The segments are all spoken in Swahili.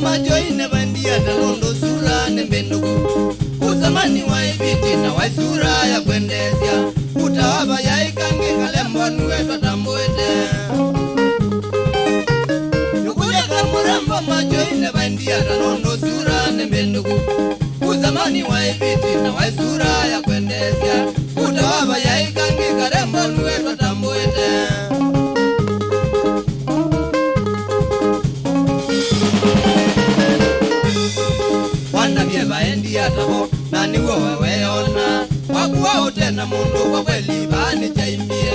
Majoine bandia talondo sura nembendugu uzamani wa ibiti na wa sura ya kwendezia utawaba ya ikange kalembo nuweto tamboete nukuja kamurambo majoine bandia talondo sura nembendugu uzamani wa ibiti na wa sura ya kwendezia utawaba ya ikange kalembo nuweto tamboete baendi atabo nani wewe ona wakuwa utena mundu kwa kweli bani chaimbie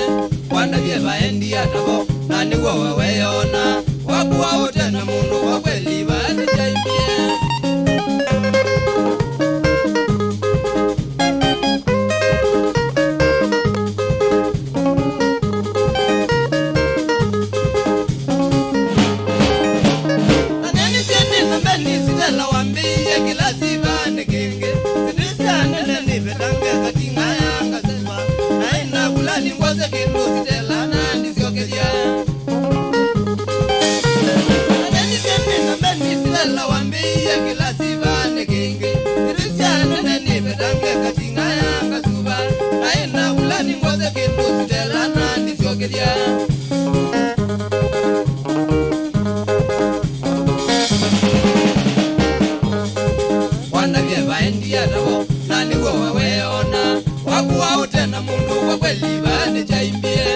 wanda bie baendi atabo nani wewe ona wakuwa utena mundu kwa kweli bani chaimbie nani tena mbeni sitela wambie kila siba wanda bie baendi atabo nani wewe ona wakuwa utena mundu kwa kweli bani chaimbie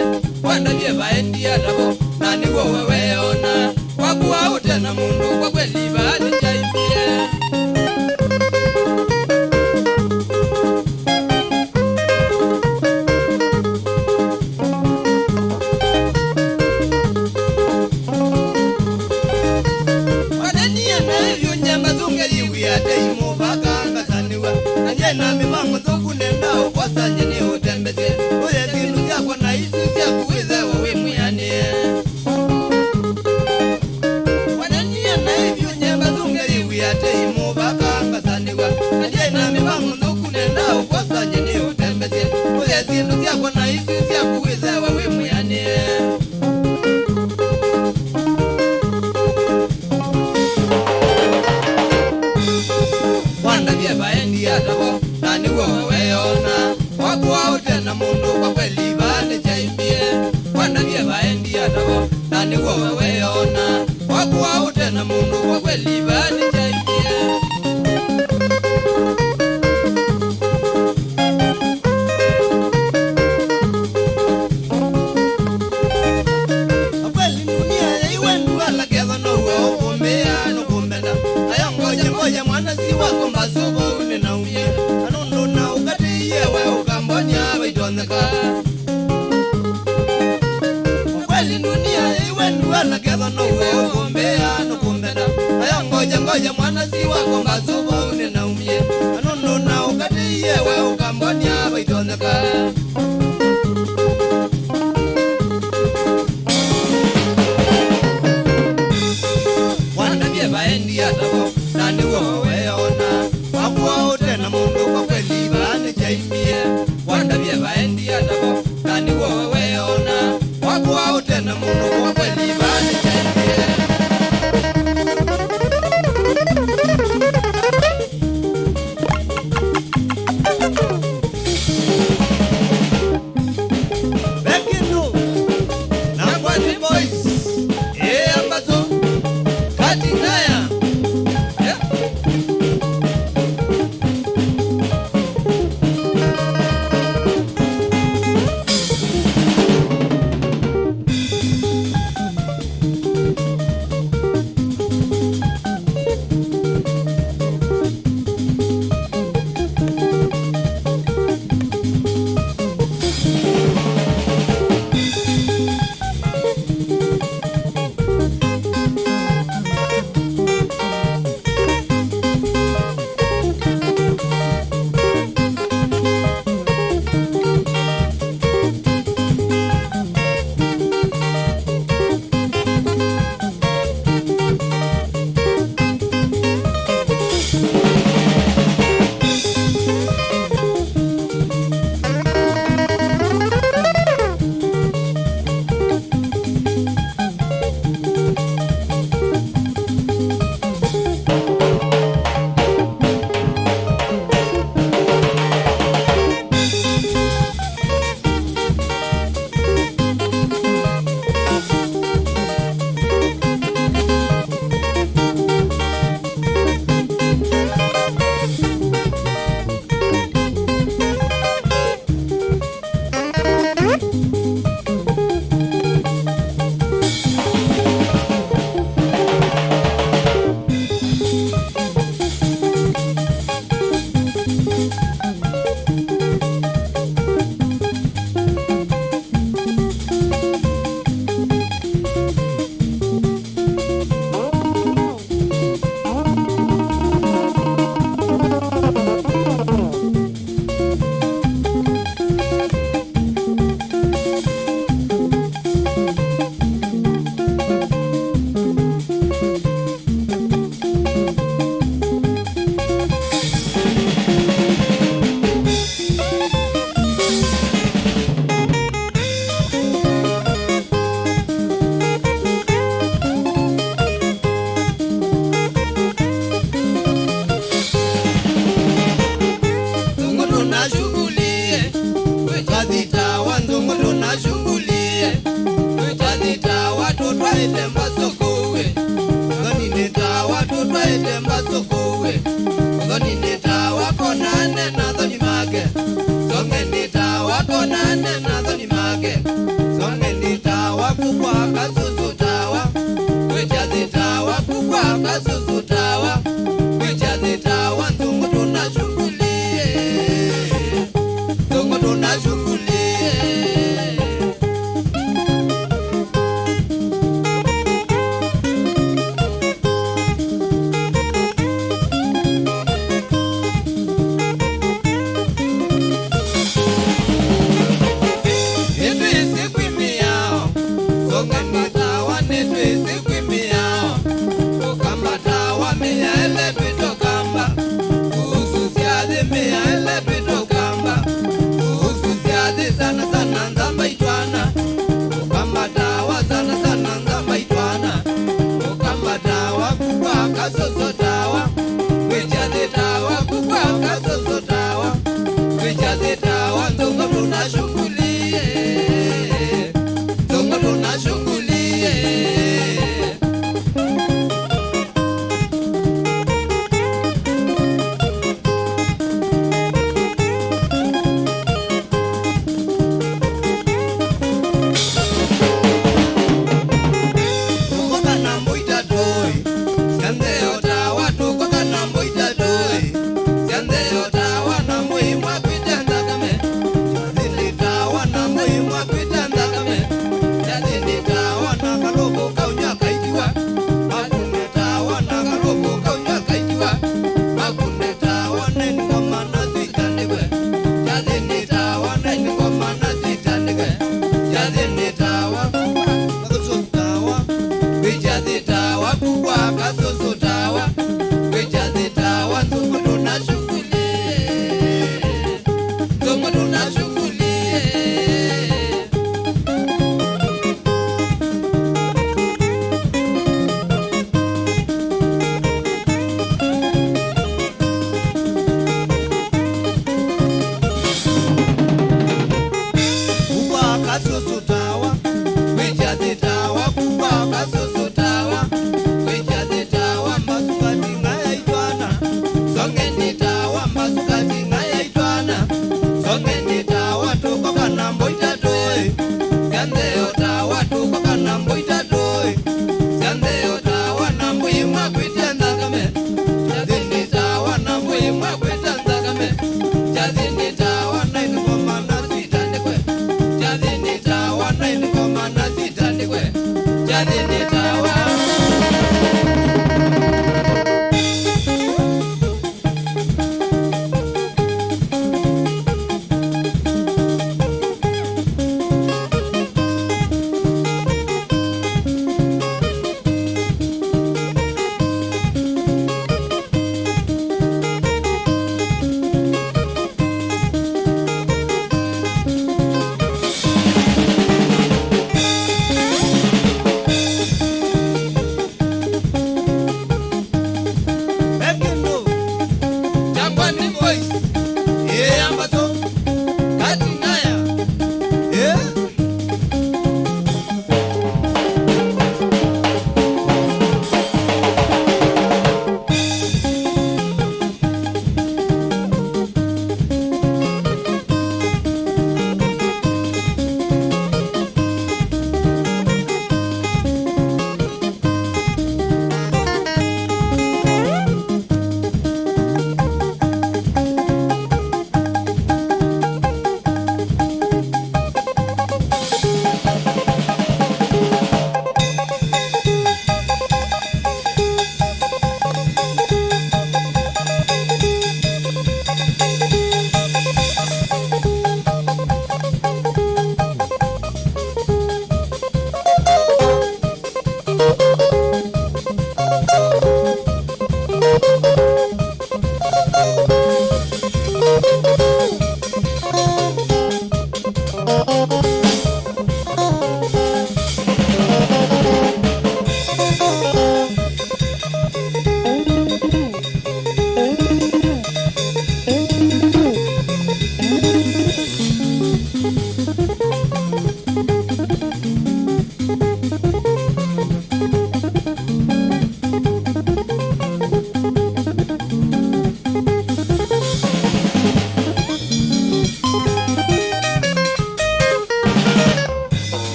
wanda bie baendi atabo nani wewe ona wakuwa utena mundu kwa kweli bani chaimbie na mimango zoku nenda ukwasa njene utembeze uye kinu zako na isi siya kuwize wawe muyane wanania na hivyo nyemba zungeri wiyate imu baka ngasaniwa na mimango zoku nenda ukwasa njene utembeze uye kinu zako na isi siya kuwize wawe muyane wanda bie baendi atabo nani wewe ona wakuwa utena mundu kwa kweli bani chaimbie wanda bie baendi atabo nani wewe ona wakuwa utena mundu kwa kweli bani chaimbie kweli dunia iwe nduala kezo no uwa umbea nukumbenda ayongoje ngoje mwana si wako mbasobo unena uye anondo na ukati yewe ukambonya baitondeka kweli dunia iwe nduala kezo no uwa umbea nukumbenda ayongoje mwana si wako mbasobo unena uye anondo na ukati yewe ukambonya baitondeka wanda bie baendi atabo nani wewe ona wakuwa utena mundu kwa kweli bani chaimbie wanda bie baendi atabo nani wewe ona wakuwa utena mundu kwa kweli bani chaimbie watu twaite mbasukuwe Thoni nita watu twaite mbasukuwe Thoni nita wako nane na thoni make Songe nita wako nane na thoni make Songe nita wakukwa kasusu tawa Kwicha zita wakukwa kasusu tawa Kwicha zita wanzungu tunashungulie Zungu tunashungulie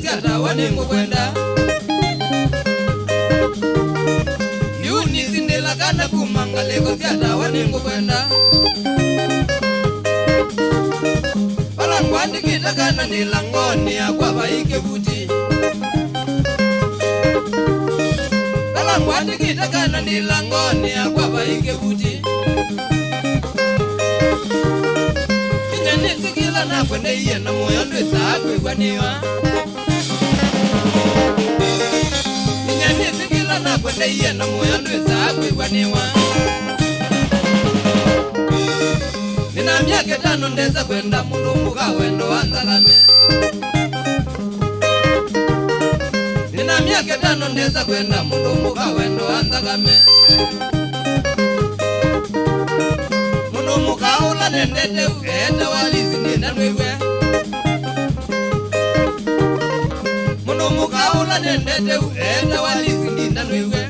siata wanengo kwenda Yuni zindela kana kumanga lego siata wanengo kwenda Palangwandi kita kana nilangoni akwa baike buti Palangwandi kita kana nilangoni akwa baike buti Nisikila na kwende iye na moyo ndweza kwegwaniwa Nisikila na kwende iye na moyo ndweza kwegwaniwa Nina miaka 5 ndeza kwenda mulumuka wendo wanzagame Nina miaka 5 ndeza kwenda mulumuka wendo wanzagame Mukaula nendete ete walizi nina nwewe Muno mukaula nendete ete walizi nina nwewe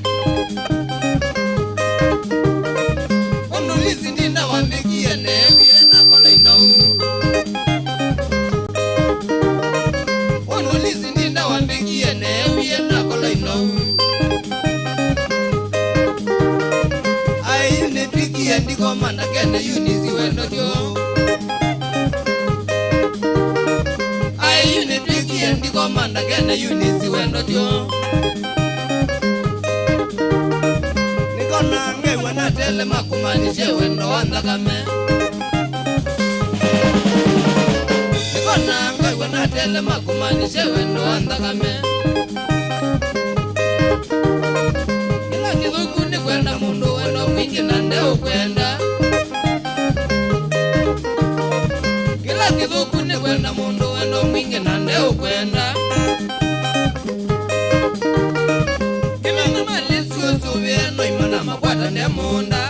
Ono lizi nina wambikie newe na kola inau Ono lizi nina wambikie newe na kola inau Ndiko manda kene Eunice wendo dio Ai Eunice ndiko manda kene Eunice wendo dio Niko nange wana tele makumanishe wendo wanzagame Niko nange wana tele makumanishe wendo wanzagame Kila kizuku ni kwenda mundu wendo mwingi na ndeo kwenda Kila kizuku ni kwenda mundu wendo mwingi na ndeo kwenda Kila ngama lisu subie no imana makwata ne munda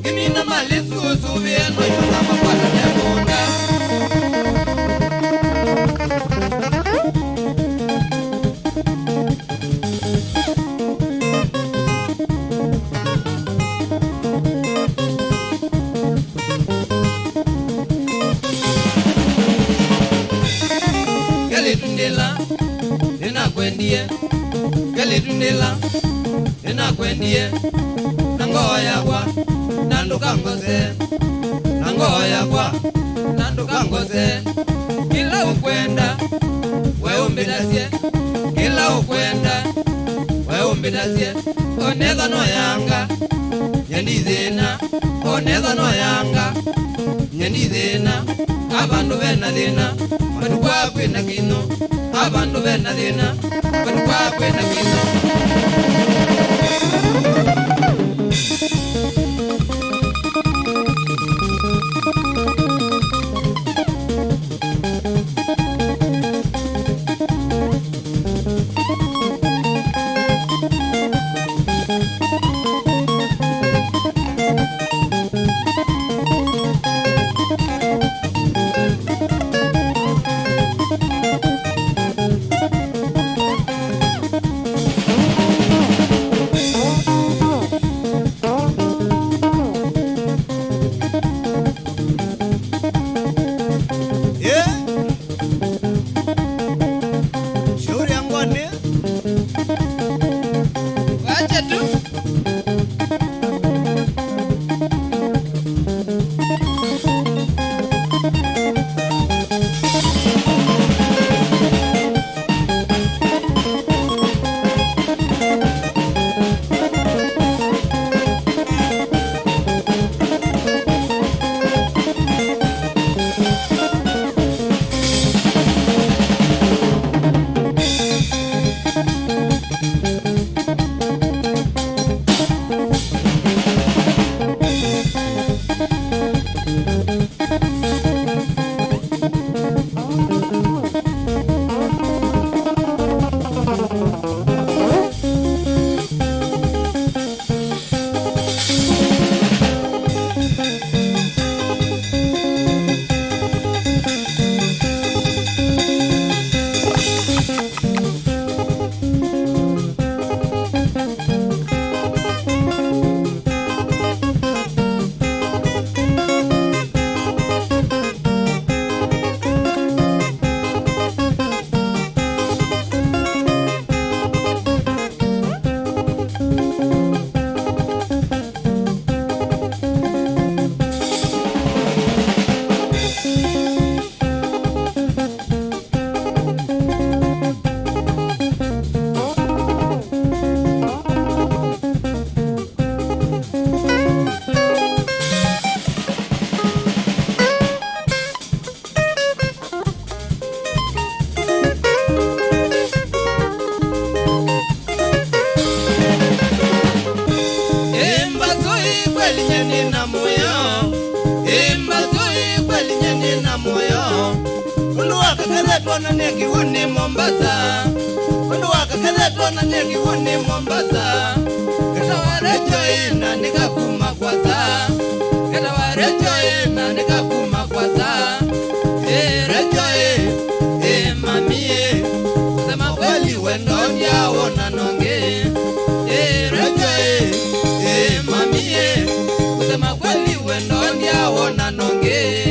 Kimi nama lisu subie no imana makwata ne munda Kali tundela Nina kwendie Nangoya kwa Nanduka ngoze Nangoya kwa Nanduka ngoze Kila ukwenda We umbidasie Kila ukwenda We umbidasie Oneza no yanga Nyendizena Oneza no yanga Nyendizena Abandu bena zena Madukwa kwena kino Abandu bena zena Madukwa kwena kino Mundu wakakaletwa na Kiuni Mombasa, mundu wakakaletwa na Kiuni Mombasa. Katawarejo ina nikakuma kwa saa, katawarejo ina nikakuma kwa saa. Rejo mamie, kusema kweli wendo ndiaona nonge. Rejo mamie, kusema kweli wendo ndiaona nonge.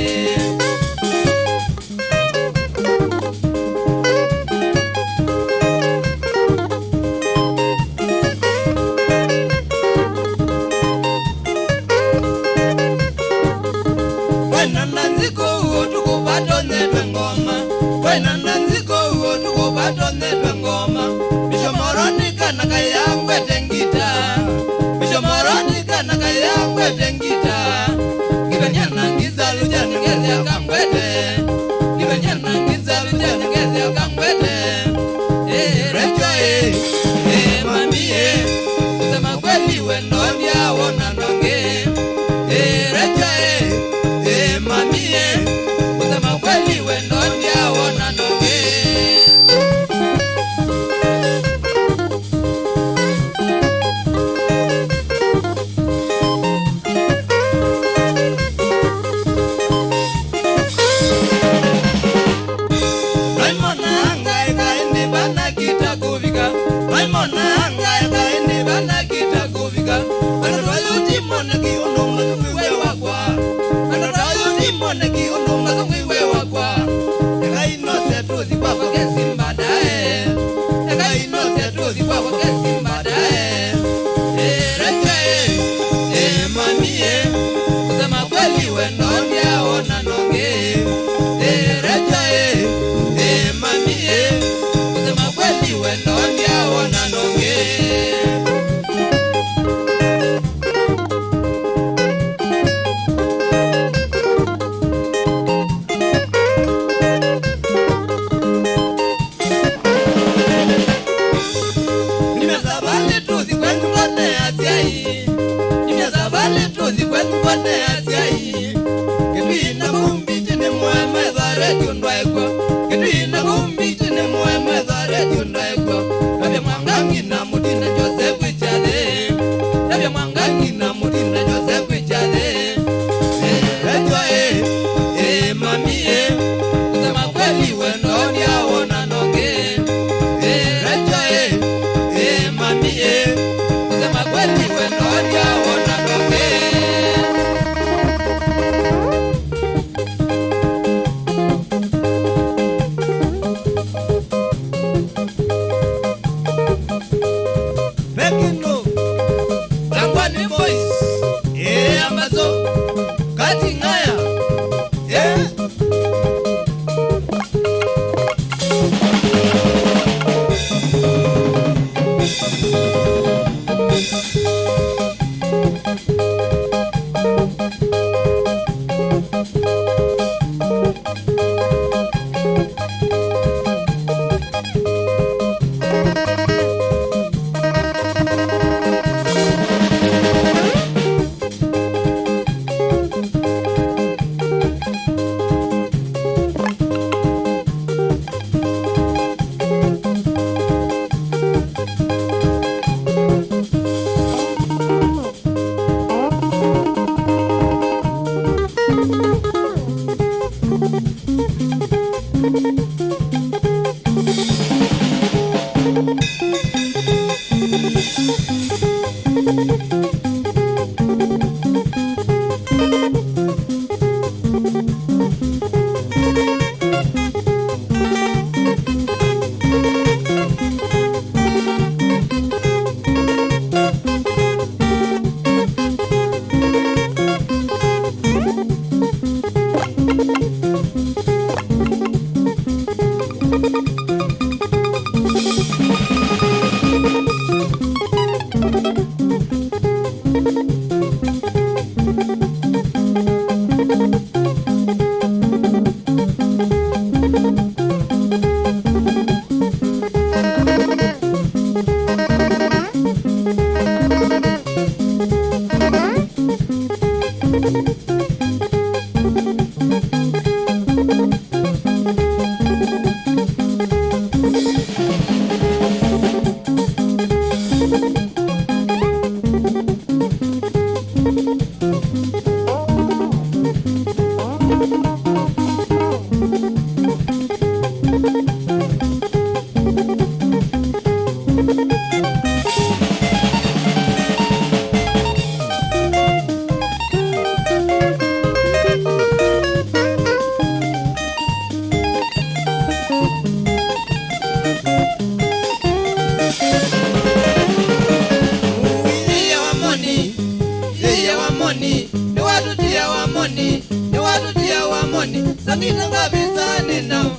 sanina kabisa ninao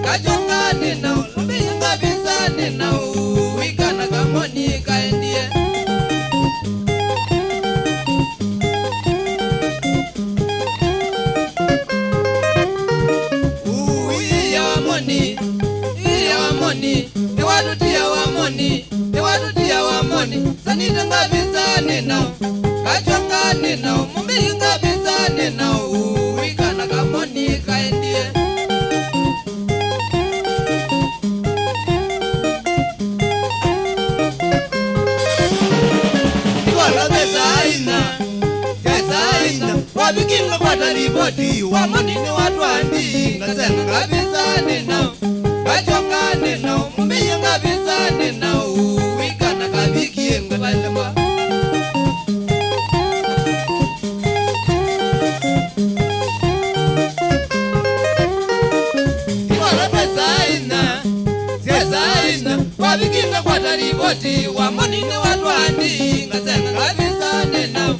kachonga ninao lumbi kabisa ninao wikana kamoni kaendie Niwadutia wamoni sanina kabisa ninao kachonga ninao mumbi kabisa ninao wikana kamoni kaendie Iwala pesa aina wabikinga kwa tariboti wamoni ni watu andi ngasenga kabisa ninao kachonga ninao mumbi kabisa ninao wikana kabikie ngabalema Iwala pesa aina wabikinga kwa tariboti wamoni ni watu andi ngasenga kabisa ninao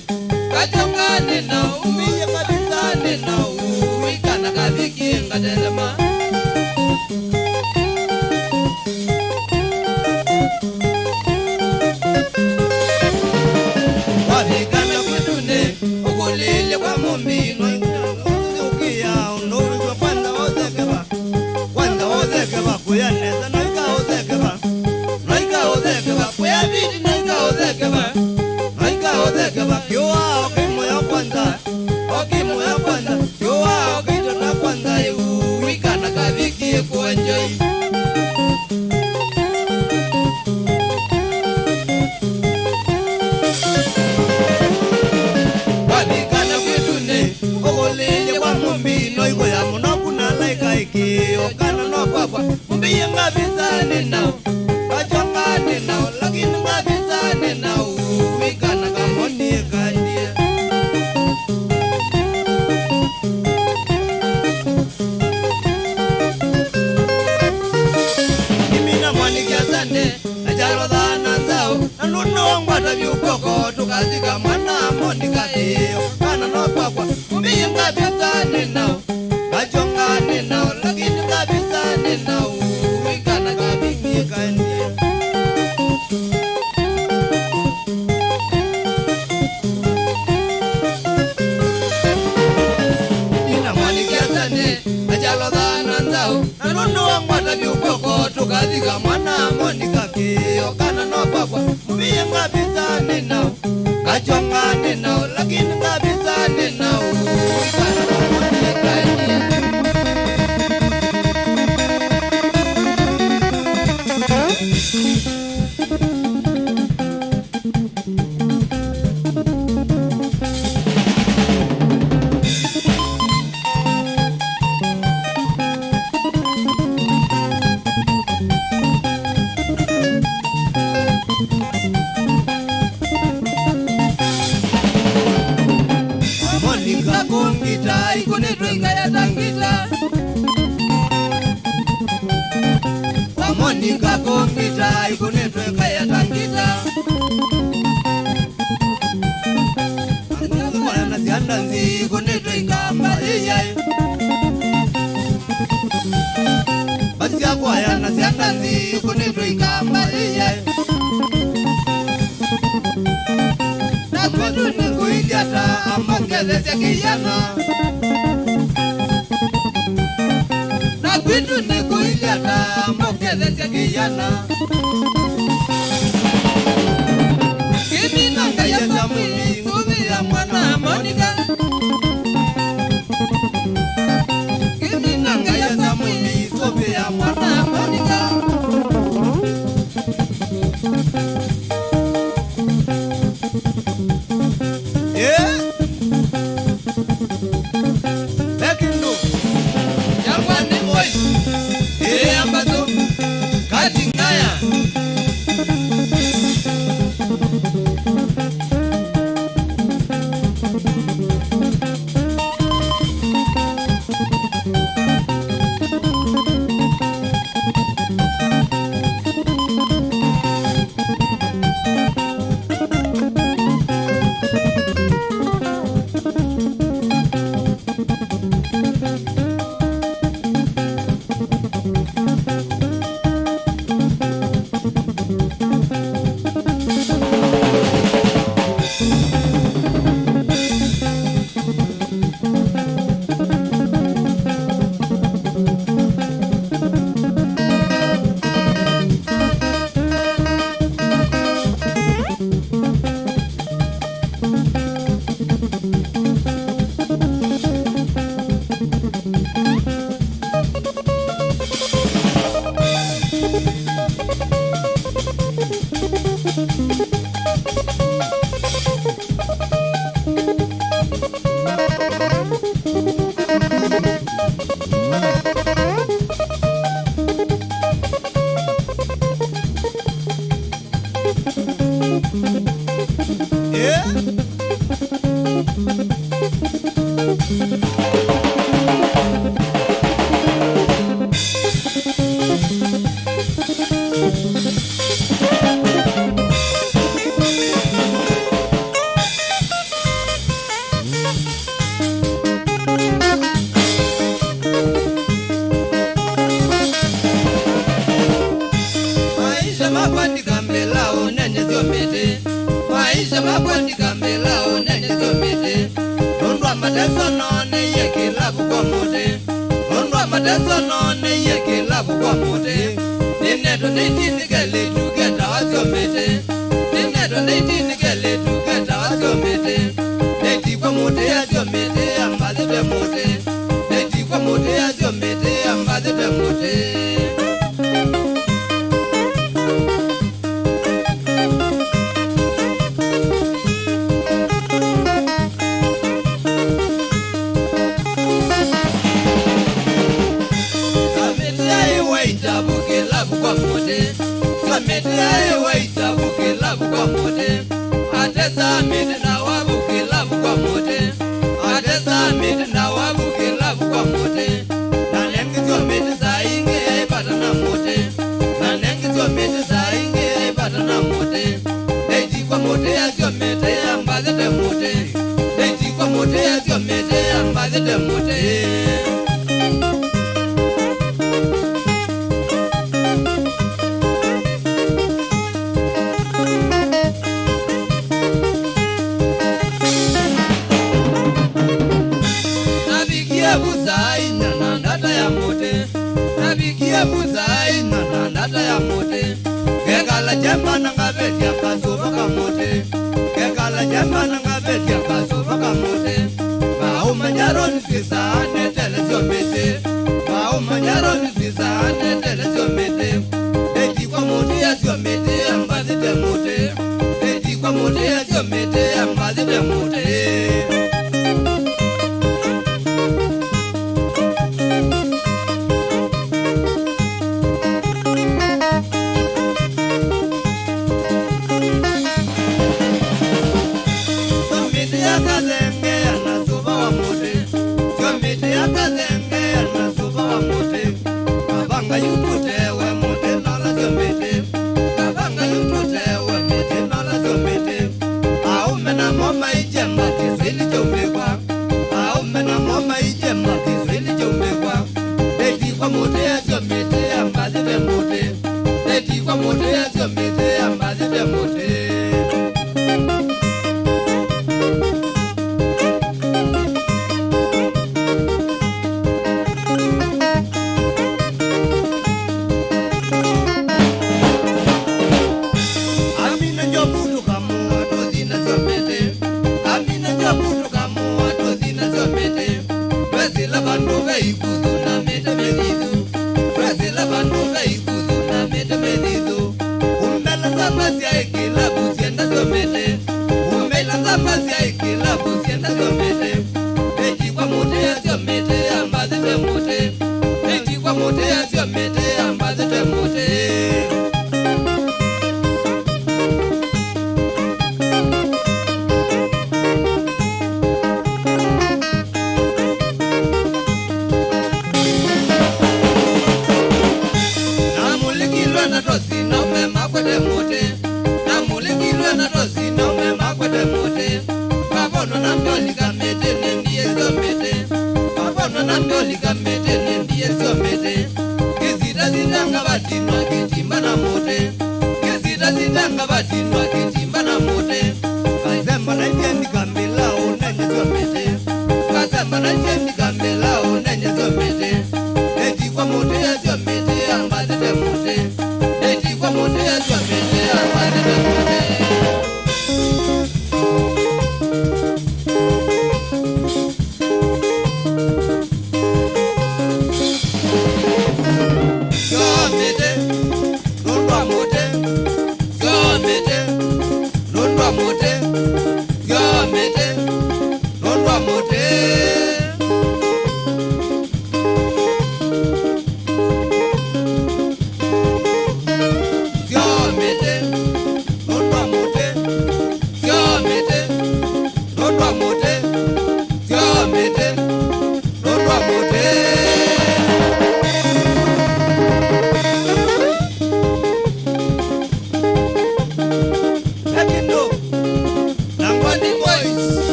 kachonga ninao mumbi kabisa ninao wikana kabikie ngabalema Wavikana kutune ukulile kwa mumbi ukia unduwe kwanza ozekeba kuyaneza noika ozekeba kuyabidi noika ozekeba kiwa okimoya kwanza kiwa okitona kwanza wikana kavikie kuenjoi Noiko ya munokuna laika iki okana no kwakwa mumbiye ngabisa ninao kachonga ninao lakini ngabisa ninao wikana kamoni kandie Imina mwanikia sande ajalo dhana zao nanuno wangwata viukoko tukazika mwana monika okana no kwakwa mumbiye ngabisa ninao kachonga ninao lakini kabisa ninao wikana kabingi kandie Nina mwanikia sane ajalo dhana nzao nanuno wangwata viukoko tukazika mwana monika okana no kwakwa mbiye kabisa ninao kachonga ninao lakini kabisa ninao wikana kabingi kandie Monika kongita ikunetwe ikaya tangita Monika kongita ikunetwe ikaya tangita Mwana zianda nzi ikunetwe ikamba iyai Basi yako ayana zianda nzi ikunetwe ikamba iyai Nakwetu ni kuiliata amongeze zekiyana Nakwetu ni kuiliata amongeze zekiyana Kimi nanga ya samuli subi ya mwana Monika Kimi nanga ya samuli subi ya mwana Monika Maisha makwandika mbela unenye ziomete, maisha makwandika mbela unenye ziomete. Nondwa mateso none yeke labu kwa mote, nondwa mateso none yeke labu kwa mote. Nineto neitini gele tugeta waziomete, nineto neitini gele tugeta waziomete. Neiti kwa mote ya ziomete ambazite mote, neiti kwa mote ya ziomete ambazite mote. Kekala jembana ngabetia kasuba kamote, kekala jembana ngabetia kasuba kamote. Bau manyaron fisane telesiomete, bau manyaron fisane telesiomete. Eti kwa mote ya siomete ambazite mote, eti kwa mote ya siomete ambazite mote.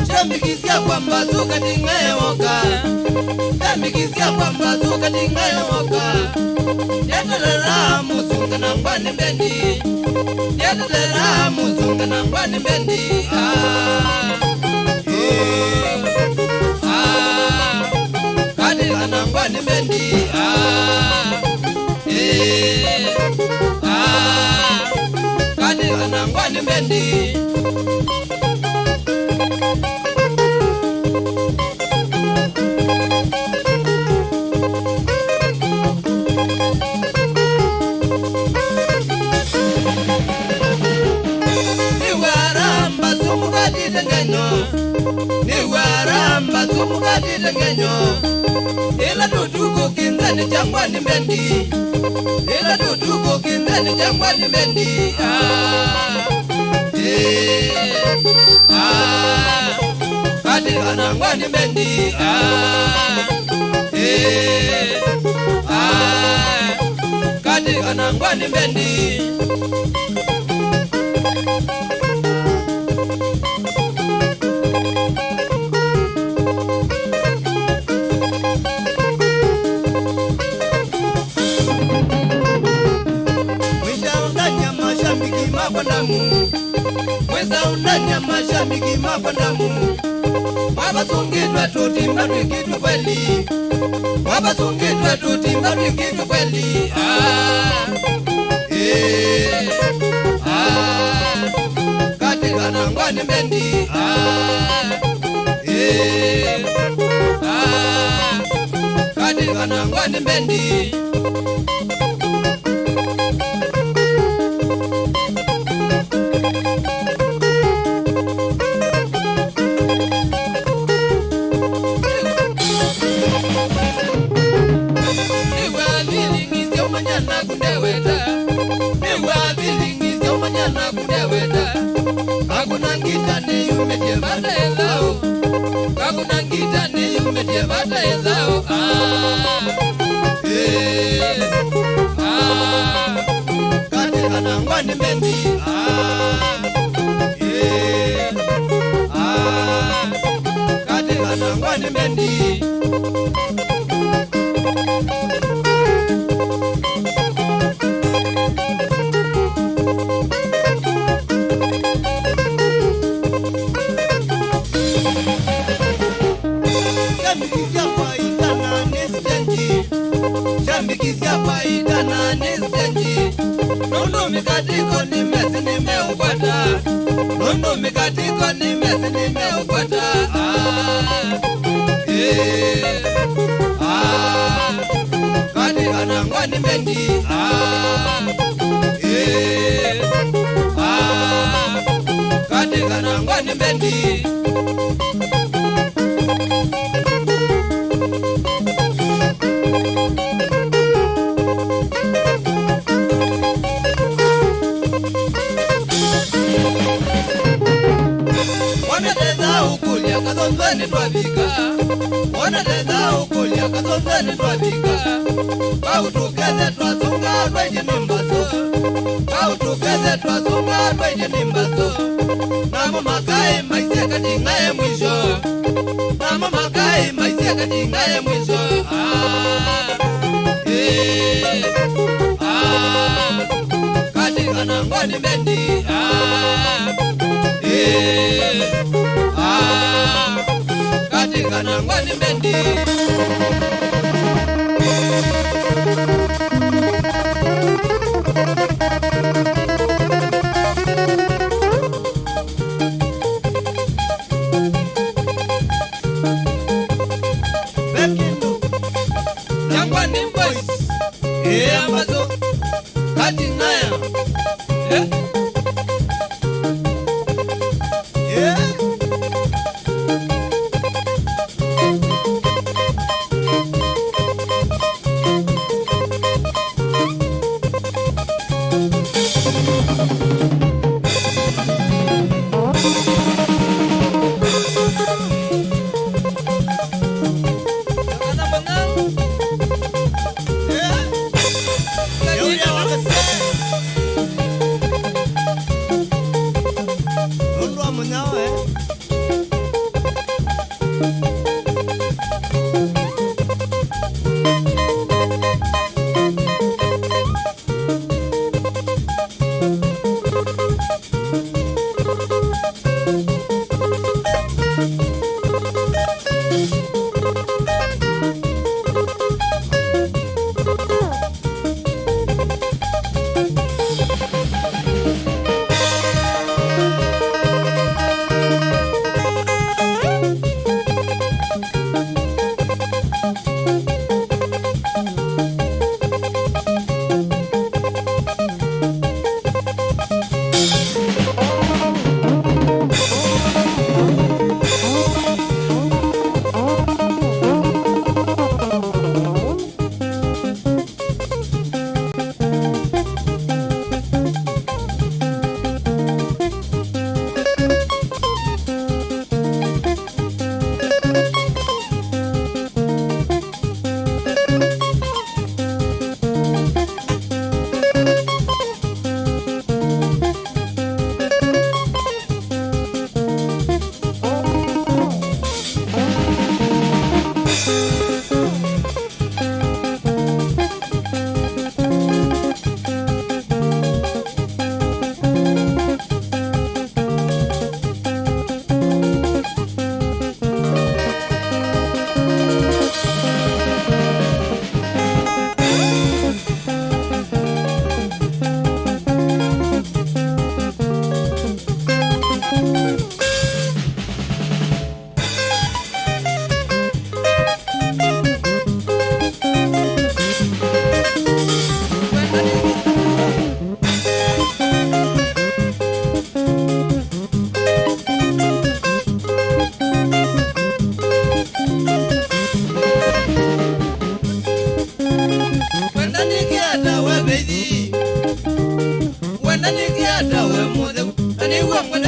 Shamikizia kwamba zuka tingaye woka, shamikizia kwamba zuka tingaye woka. Yatalela muzunga na ngwani bendi, yatalela muzunga na ngwani bendi. Katika na ngwani bendi. Katika na ngwani bendi. Ni waramba sumukati tengenyo, ila tutuko kinzani jangwani bendi, ila tutuko kinzani jangwani bendi. Katika na ngwani bendi. Katika na ngwani bendi. Mweza unanya mashabiki mapandamu, wabasungitwa tutimba tuikitu kweli, wabasungitwa tutimba tuikitu kweli. Katika na ngwani bendi. Katika na ngwani bendi. Hakuna ngitani yumetie bata ezao, hakuna ngitani yumetie bata ezao. Katika na ngwani bendi. Katika na ngwani bendi. Shambikizia faida na nisijanji, nondo mikatiko ni mezi nimeupata, nondo mikatiko ni mezi nimeupata. Katika na ngwani bendi. Katika na ngwani bendi. Kazonzeni twabika, wana teza ukulia kazonzeni twabika. Pautukeze twasunga tweji nimbaso, pautukeze twasunga tweji nimbaso. Namo makai maise katingaye mwisho, namo makai maise katingaye mwisho. Katika na ngwani bendi. Katika na ngwani bendi. Bekindo Jangwani boys. Ambazo katingaya.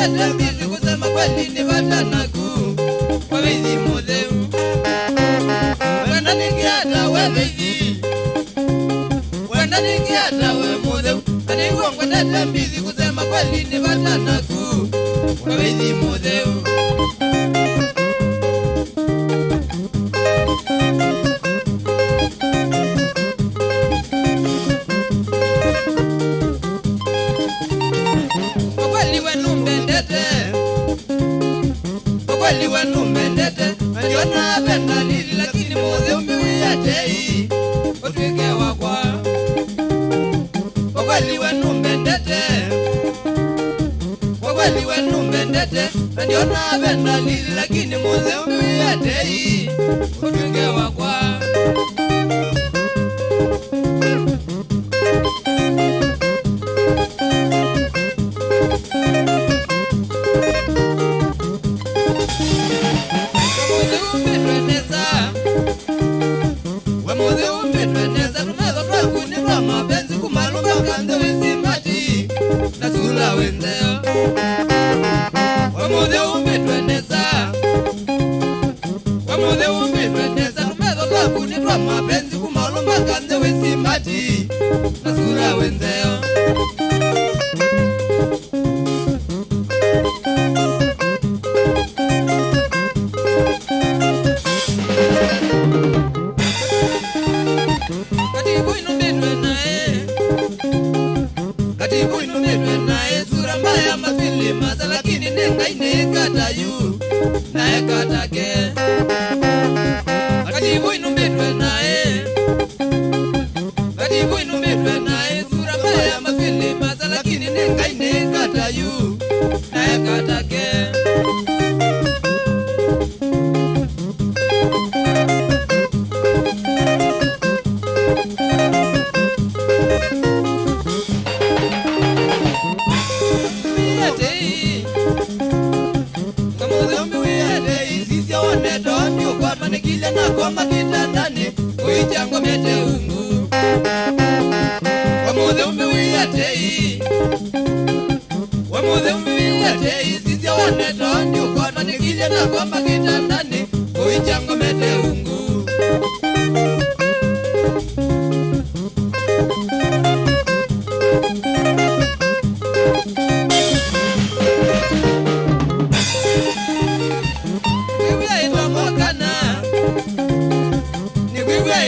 kwendete mbizi kusema kweli ni vatanaku wavithi mutheu wenda ningiata we vithi wenda ningiata we mutheu aniguo kwendete mbizi kusema kweli ni vatanaku wavithi mutheu kweli wenu mendete aliona penda nili lakini moze umewiyatei otwike wakwa kweli wenu mendete kweli wenu mendete aliona penda nili lakini moze umewiyatei otwike wakwa mapenzi kumalumba kanze wisimati nasula wenzeo wamudhe umbitwenesa tumezo twakunitwa mapenzi kumalumba kanze wisimati nasula wenzeo masa lakini nengai nekata yu nae katake katibu inumbitwe nae sura mbaya mafili masa lakini nengai nekata yu nae katake nikile na koma kitandani kuichango mete ungu wamudhe umewiyatei sisi wanetondi ukona nikile na koma kitandani kuichango mete ungu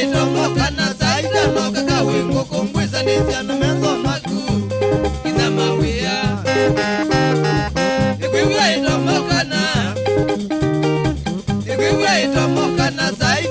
itomokana saida noka kawengo kongweza nisiano menzo maku ina mawia ikwiwia itomokana saida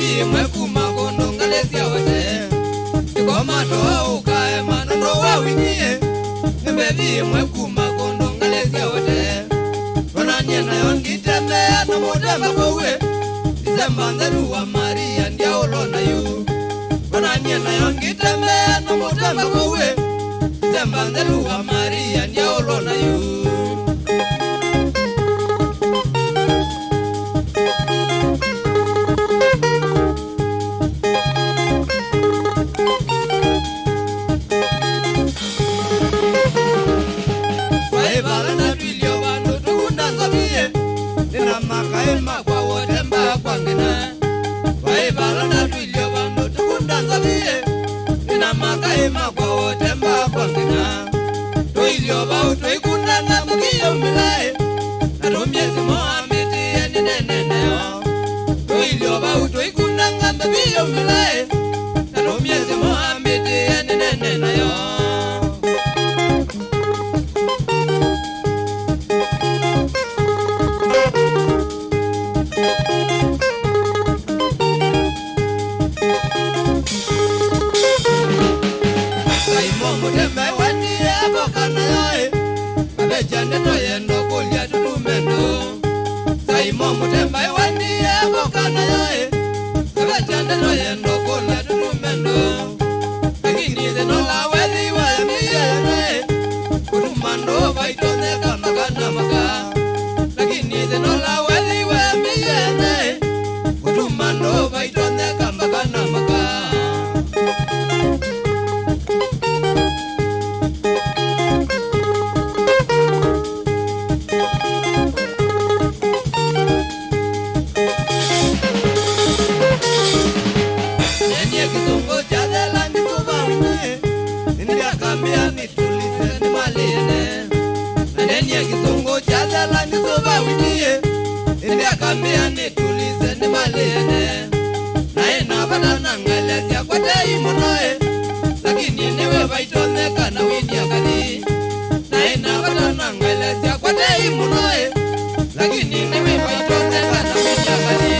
Nimbevi mwekuma kondo ngalesia wote Ikomato ukae manano wawinie Nimbevi mwekuma kondo ngalesia wote Ronanye na yongitemea na mudema kowe Disemba ngeru wa Maria ndia ulona yu Ronanye na yongitemea na mudema kowe Disemba ngeru wa Maria ndia ulona yu Makaima kwa wotemba kwa ngina Waibala na tuilio bando tukundanza biye Nina makaima kwa wotemba kwa ngina Tuilio bau tuikundana mugiyo milae Na tumiezi mohamiti ya nineneneo Tuilio bau tuikundana mugiyo milae Na tumiezi mohamiti ya nineneneo Mutembe wani yako kana yoe Abeja neto yendo kulia tutumendo Saimo mutembe wani yako kana yoe Abeja neto yendo kulia tutumendo Lakini zenola wedi wa miye yane Kutumando vaitone kama kana maka Lakini zenola wedi wa miye yane Kutumando vaitone kama kana maka Kizungu jadela nisuba wine India kambia nitulize ni malene Nenye kizungu jadela nisuba wine India kambia nitulize ni malene Na ina vada nangalezia kwa tei monoe Lakini niwe vaitone kana widia kadi Na ina vada nangalezia kwa tei monoe Lakini niwe vaitone kana widia kadi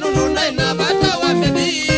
Nunu na ina bata wa medi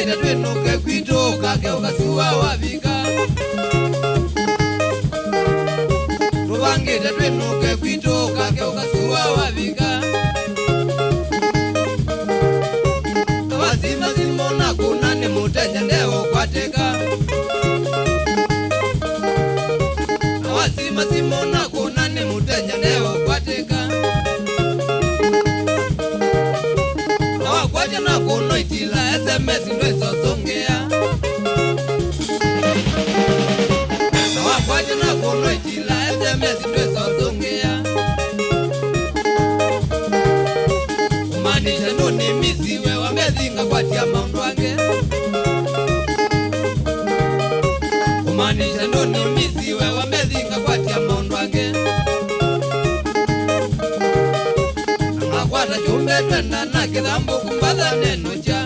Tubangite twinuke kwitu kake ukasiwa wavika. Tubangite twinuke kwitu kake ukasiwa wavika. Awazima zimona kuna ni muteja ndeo kwateka. Awazima zimona kuna ni muteja ndeo kwateka. Awakwaja na kuno itila SMS nwezo songea. Awakwaja na kuno itila SMS nwezo songea. Umanisha nuni misiwe wamezinga kwa tia maundu wange. Umanisha nuni misiwe wamezinga kwa tia maundu wange. Angakwata chumbe twenda na kidhambu kumbaza neno cha.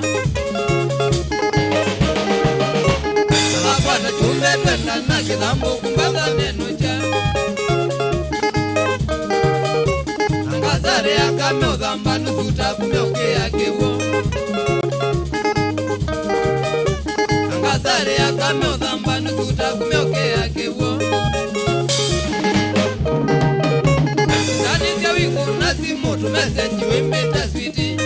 Angakwata chumbe twenda na kidhambu kumbaza neno cha. Angazare akame udhamba nusuta kumeuke akewo. Angazare akame udhamba nusuta kumeuke akewo. Nani wiku nasimu tumesenji wimbita switi.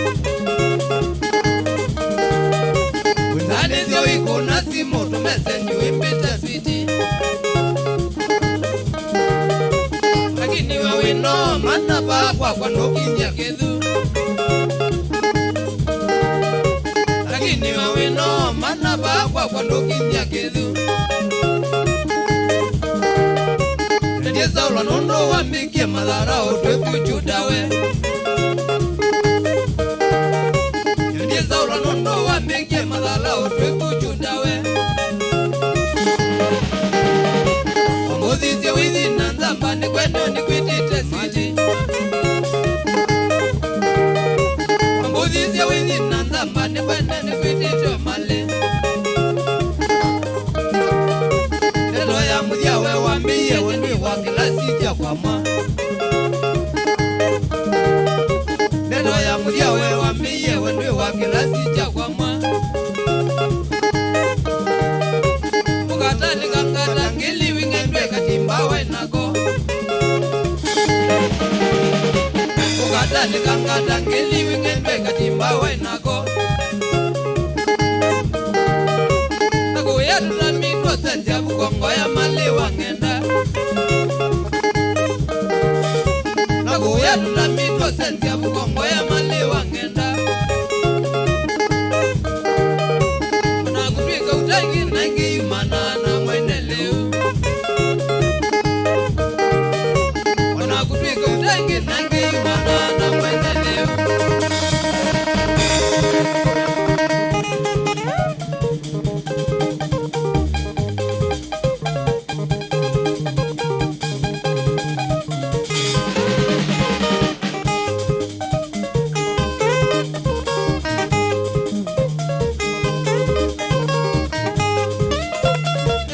Nani wiku nasimu tumesenji wimbita switi. Lakini wewe no mana pakwa kwa nokinya kedhu. Lakini wewe no mana pakwa kwa nokinya kedhu. Ndiza ulo nondo wambikie madhara otwe kuchudawe. Ndiza ulo nondo wambikie madhara otwe kuchudawe. Wangozizia wizi na nzamba ni kwendo ni kwitite switi. Wangozizia wizi na nzamba ni kwendo ni kwitite male. Neno ya mudhia we wambie wenwe wakilasi cha kwa mwa. Neno ya mudhia we wambie wenwe wakilasi cha kwa mwa. Mukatani kakata ngili wingendwe katimba wainako. Mukatani kakata ngili wingendwe katimba wainako. Naku yetu na mitwa senzi ya bukongo ya mali wangenda. Naku yetu na mitwa senzi ya bukongo ya mali wangenda. Nakutwika utangi nangi yumanana mwene leo. Nakutwika utangi nangi yumanana mwene leo.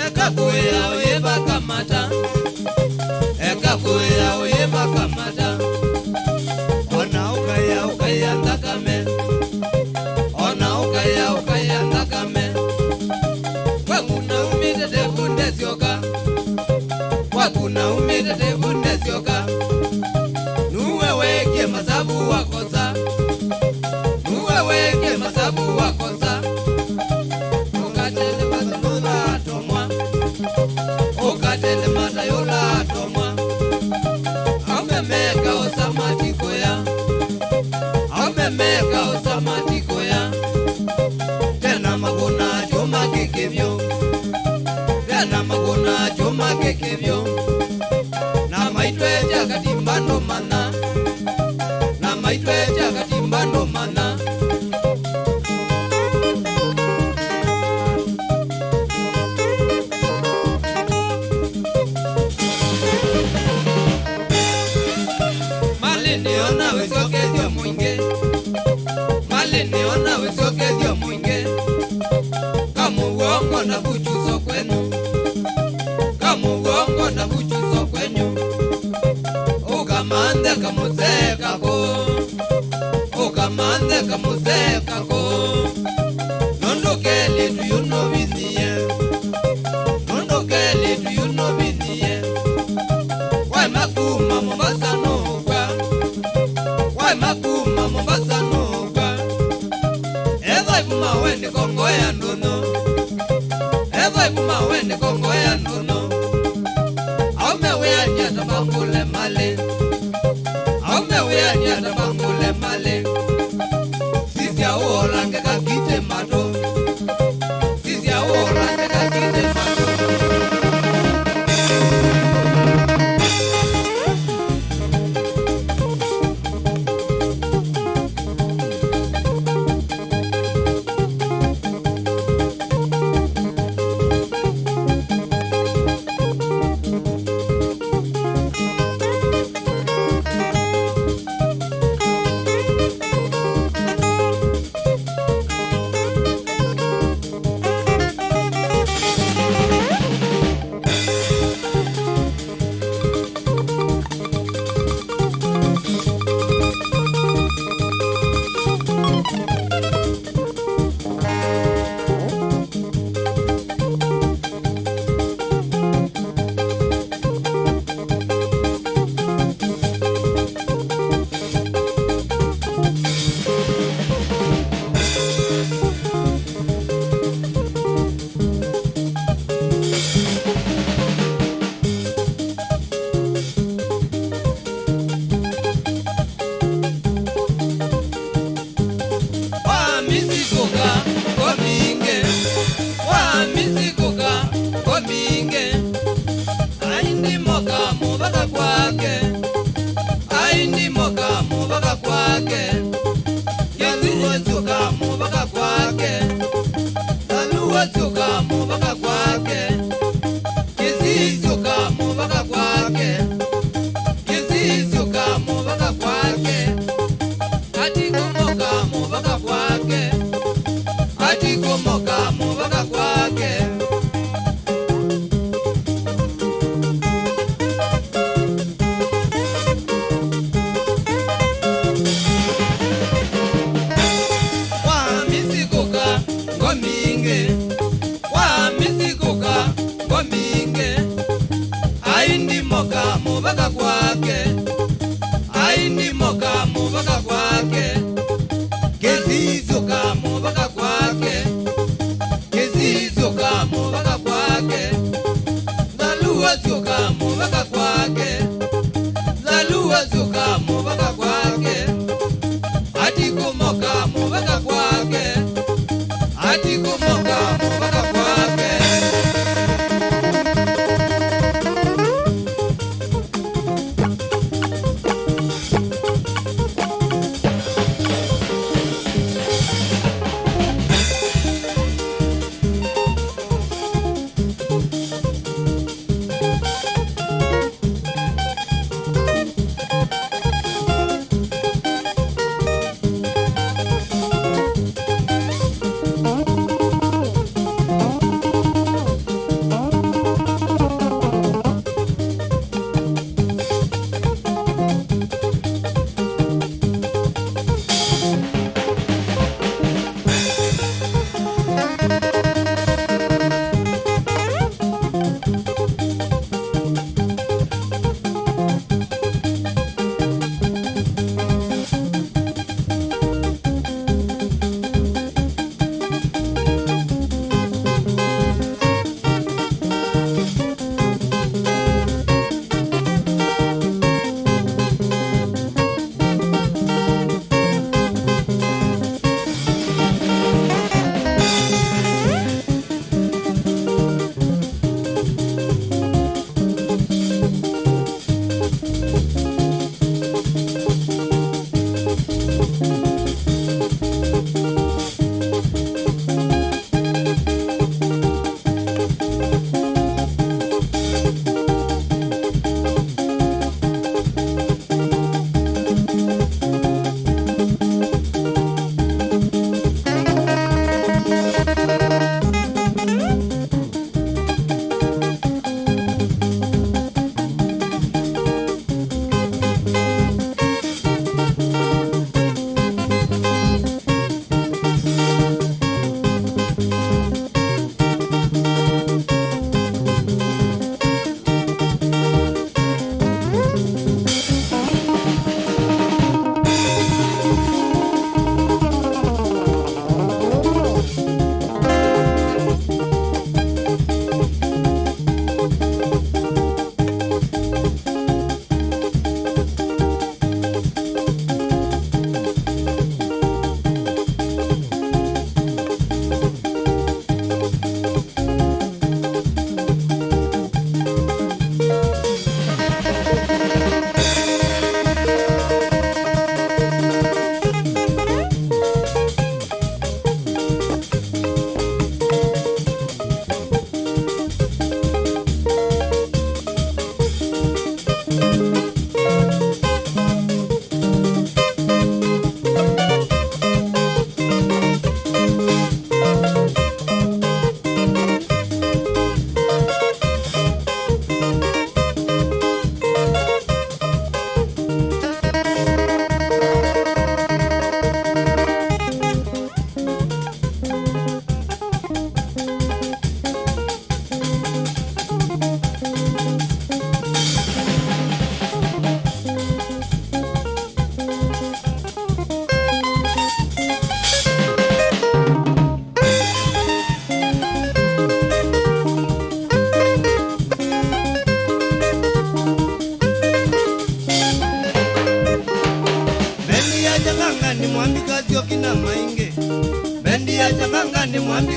Ekakuya oyeba kamata. Ekakuya oyeba kamata. Ona ukaya ndakame. Ona ukaya ndakame. Wakuna umite tevunde sioka. Wakuna umite tevunde sioka. Nuwewekie masabu wakosa. Nuwewekie masabu wakosa. Ukatele masayola atomwa. Ukatele masayola atomwa. Amemeka osamatiko ya. Amemeka osamatiko ya. Tena magona choma kekevyo. Tena magona choma kekevyo. Na maitwe jagatimbano mana. Na maitwe jagatimbano mana. Malini ona wesoke dio mwinge. Malini ona wesoke dio mwinge. Kamu uongo na buchuso kwenu. Kamu uongo na buchuso kwenyu. Ukamande kamuzee kako. Ukamande kamuzee kako. Nondoke kumawe ni kongo ya nduno Evo kumawe ni kongo ya nduno Aume wea nyata mangule male Aume wea nyata mangule male Sisi ya uorange kakite mato Sisi ya uorange kakite mato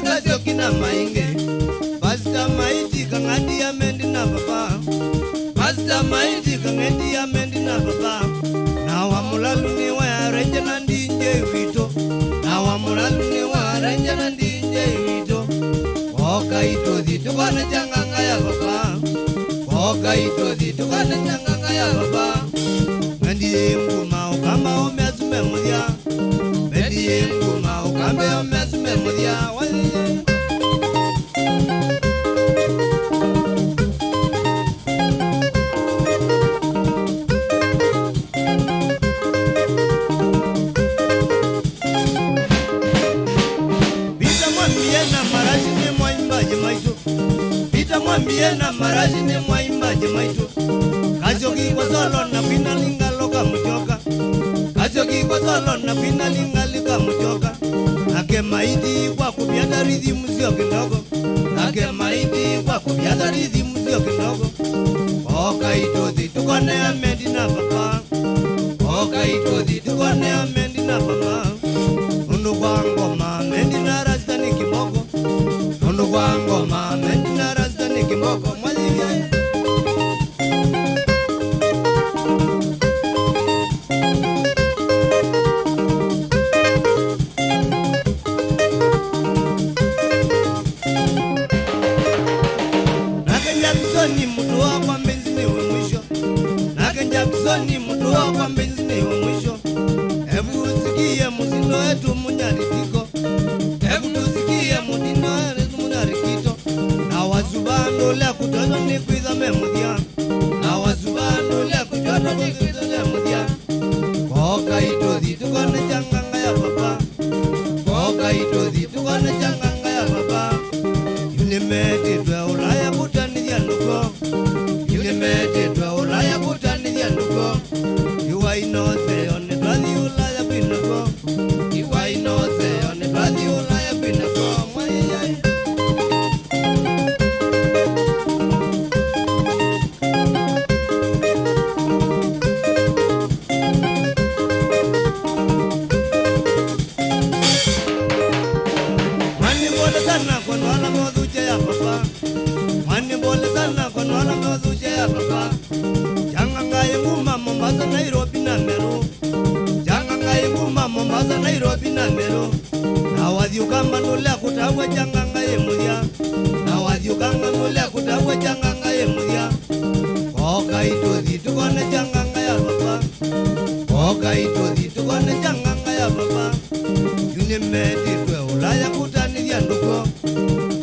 kasio kina mainge Pasta maiti kangandi ya mendi na papa Pasta maiti kangandi ya mendi na papa Na wamulalu ni wa renja na ndinje wito Na wamulalu ni wa renja na ndinje wito Oka ito di tukana changanga ya papa Oka ito di tukana changanga ya papa Mendi nguma ukamba omeasume mudia Mendi nguma ukamba omeasume mudia Miena marashi ni mwaimba jemaitu Kasyoki kwa solo na pina linga loka mchoka Kasyoki kwa solo na pina linga lika mchoka Nake maiti kwa kubiada rithi msio kindogo Nake maiti kwa kubiada rithi msio kindogo Oka itothi tukone amendi na papa Oka itothi tukone amendi na papa Nundu kwa ngoma mendi na rasta ni kimoko Nundu kwa ngoma mendi na rasta ni kimoko mwazivya Nakenjabisoni mtu wa kwa mbenzi ni we mwisho Nakenjabisoni mtu wa kwa mbenzi ni we mwisho Ebu usikie muzino etu munyaritiko Ebu usikie mudino etu munyarikito Na wazubando lea kutoto ni kuiza memudia Na wazubando lea kutoto ni kuiza memudia Koka itothi tukone changanga ya papa Koka itothi tukone changanga ya papa Yulimeti tue ulaya kutani ya nuko Yulimeti tue ulaya kutani ya nuko Iwa inoze one twathi ulaya pinako Iwa inoze one twathi ulaya pinako Mwayayay Mani bole sana kwa nwala modhuche ya papa Mani bole sana kwa nwala modhuche ya papa Changanga inguma Mombasa Nairobi na Meru Changanga inguma Mombasa Nairobi na Meru Na wadhiukamba nulea kutagwa changanga ye mudia Na wadhiukamba nulea kutagwa changanga ye mudia Koka itothi tukone changanga ya papa Koka itothi tukone changanga ya papa Yulimeti tue ulaya kutani ya nduko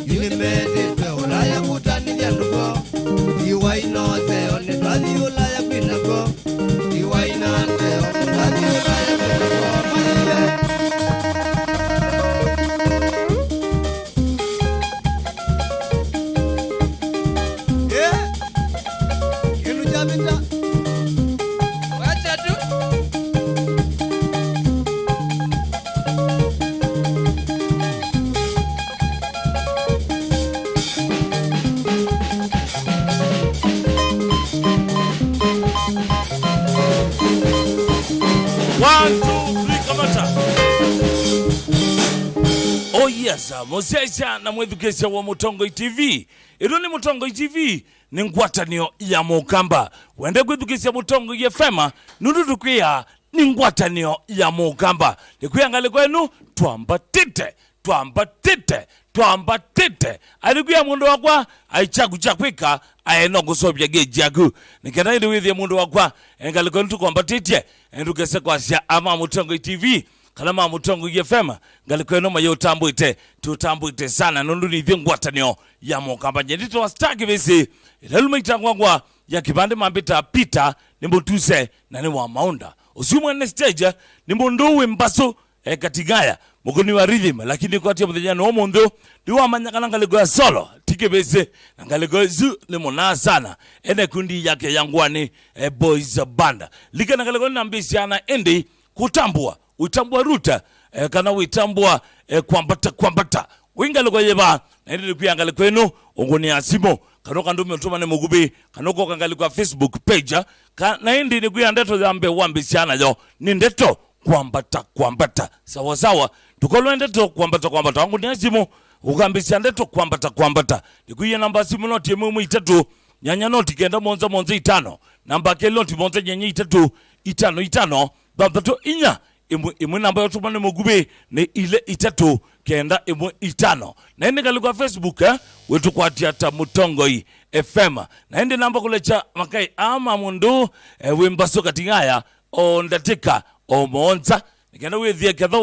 Yulimeti tue ulaya kutani ya nduko Iwa inoze one twathi ulaya pinako Iwa inoze one twathi ulaya pinako Mwayayay Kinu jabita Wacha tu One, two, three, kamata. Oh yes, Mosesha na mwethukesha wa Mutongo TV. Ilo ni Mutongo TV ni ngwatanio ya Mukamba. Wende kwethukesha Mutongo FM nududukwia ni ngwatanio ya Mukamba. Nikuyangale kwenu twambatite alikuya mundu wakwa aichagu chakwika aeno gusobya gejagu nikenda ndi withie mundu wakwa engaliko ntu kwambatite endukese kwasya ama Mutongo TV kalama Mutongo FM ngaliko no mayo tutambwite sana nundu ni thie ngwatanio ya Mukamba nyendito wastaki bisi ileluma itangwangwa ya kibande mambita Peter nimbotuse na ni wa maunda usumwe ne stage nimbondowe mbaso katigaya mugoni wa rhythm lakini kwa tia mudenya no mundo ndiwa manyakana ngalego ya solo tikebeze ngalego zu limona sana ene kundi yake yangwani boys band lika ngalego nambisiana endi kutambua uitambua ruta kana uitambua kwambata wingalego yeba endi kuyangale kwenu ongoni asimo kanoka ndumi otuma ne mugubi kanoko kangali kwa Facebook page na endi ni kuyandeto zambe wambisiana yo ni ndeto kwambata sawa sawa tukolwende to kwambata wangu ni asimu ugambisia ndeto kwambata nikuye namba simu noti emu itatu nyanya noti kenda monza itano namba ke noti monza nyanya itano batatu inya imwe namba yotumane mugube ne ile itatu kenda imwe itano na ende galikwa Facebook wetu kwa tiata Mutongoi FM na ende namba kulecha makai ama mundu wembaso katingaya ondatika omonza nikenda wethia ketha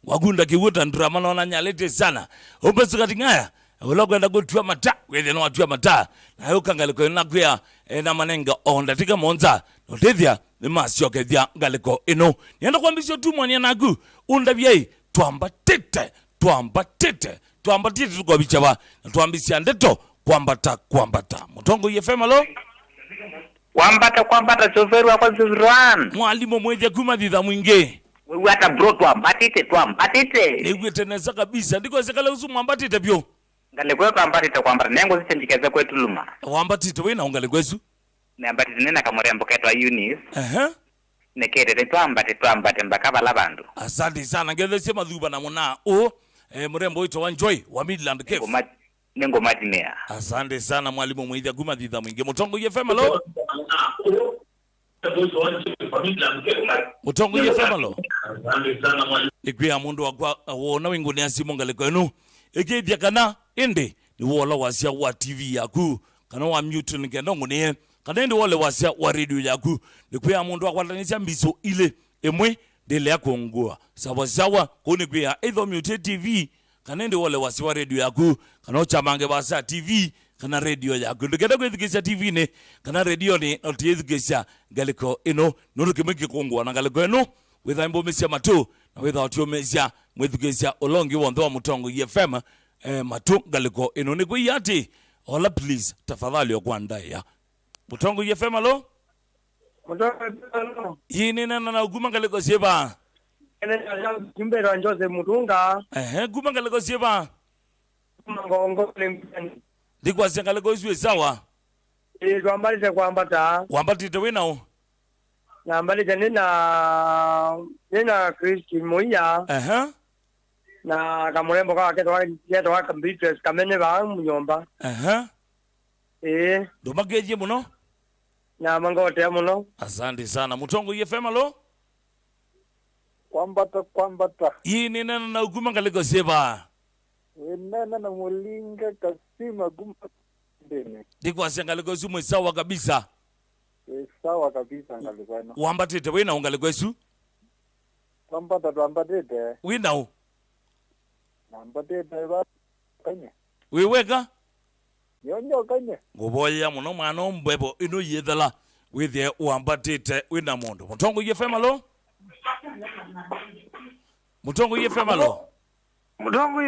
wagunda kiwo tandurama na nyalete sana obeso katingaya ulogenda gutua mata wethia no atua mata na yo kangaliko na kwea na manenga ondatika monza notethia ni masio kethia galiko ino nienda kwambisio tu mwania nagu undabiei twambatite tuko bichaba twambisia ndeto kwambata Mutongoi FM alo kwambata choferu wa kwanza Zurwan mwalimu mweje kumadhidha mwinge wewe hata bro twambatite niwe teneza kabisa ndiko sekala usu mwambatite byo ngale kwetu twambata nengo zichenjikeze kwetu luma wambatite wena ungale kwesu nembatite nena kamurembo ketwa Eunice nekete twambate mbakaba labandu asante sana ngeze sema dhuba na mona murembo wito wa Joy wa Midland Cafe nengo matinea asante sana mwalimu mweje kumadhidha mwinge Mutongoi FM alo Mutongoi FM alo ikwia mundu wakwa wona winguni asimo ngaliko enu ikithia kana indi ni wola wasia wa TV yaku kana wa mute ngendo ngune kana indi wole wasia wa radio yaku ikwia mundu wakwa tanisia mbiso ile emwe dele yako ngua sawa kuni kwia either mute TV kana indi wole wasia wa radio yaku kana chamange basa TV kana radio yaku ndikenda kwithikisha TV ne kana radio ni otiyithikisha galiko ino nurukimiki kongwa na galiko ino witha imbo mesia matu na witha otio mesia mwithikisha olongi wonthe wa Mutongoi FM matu galiko ino ni kuyati ola please tafadhali okwandaya Mutongoi FM alo yini nena na uguma galiko sieba Kimbero Jose Mutunga guma galiko sieba ngongo ndikwa sengale ko iswe sawa twambalite wambatite wenao nambalite nina Kristi Moya na kamurembo kaketwa wakambitres kamene ba munyomba ndomageje muno na mangote muno asante sana Mutongoi FM alo kwambata yini nena na uguma galiko sieba nena na mulinga kasima gumba ndene ndikwa sengaliko sumu sawa kabisa sawa kabisa ngalikwana wambatite wena ungaliko su twambatite wina nambatite ba kanye weweka yonyo kanye ngoboya muno mwana ombebo ino yedhala withie wambatite wina mundu Mutongoi FM alo Mutongoi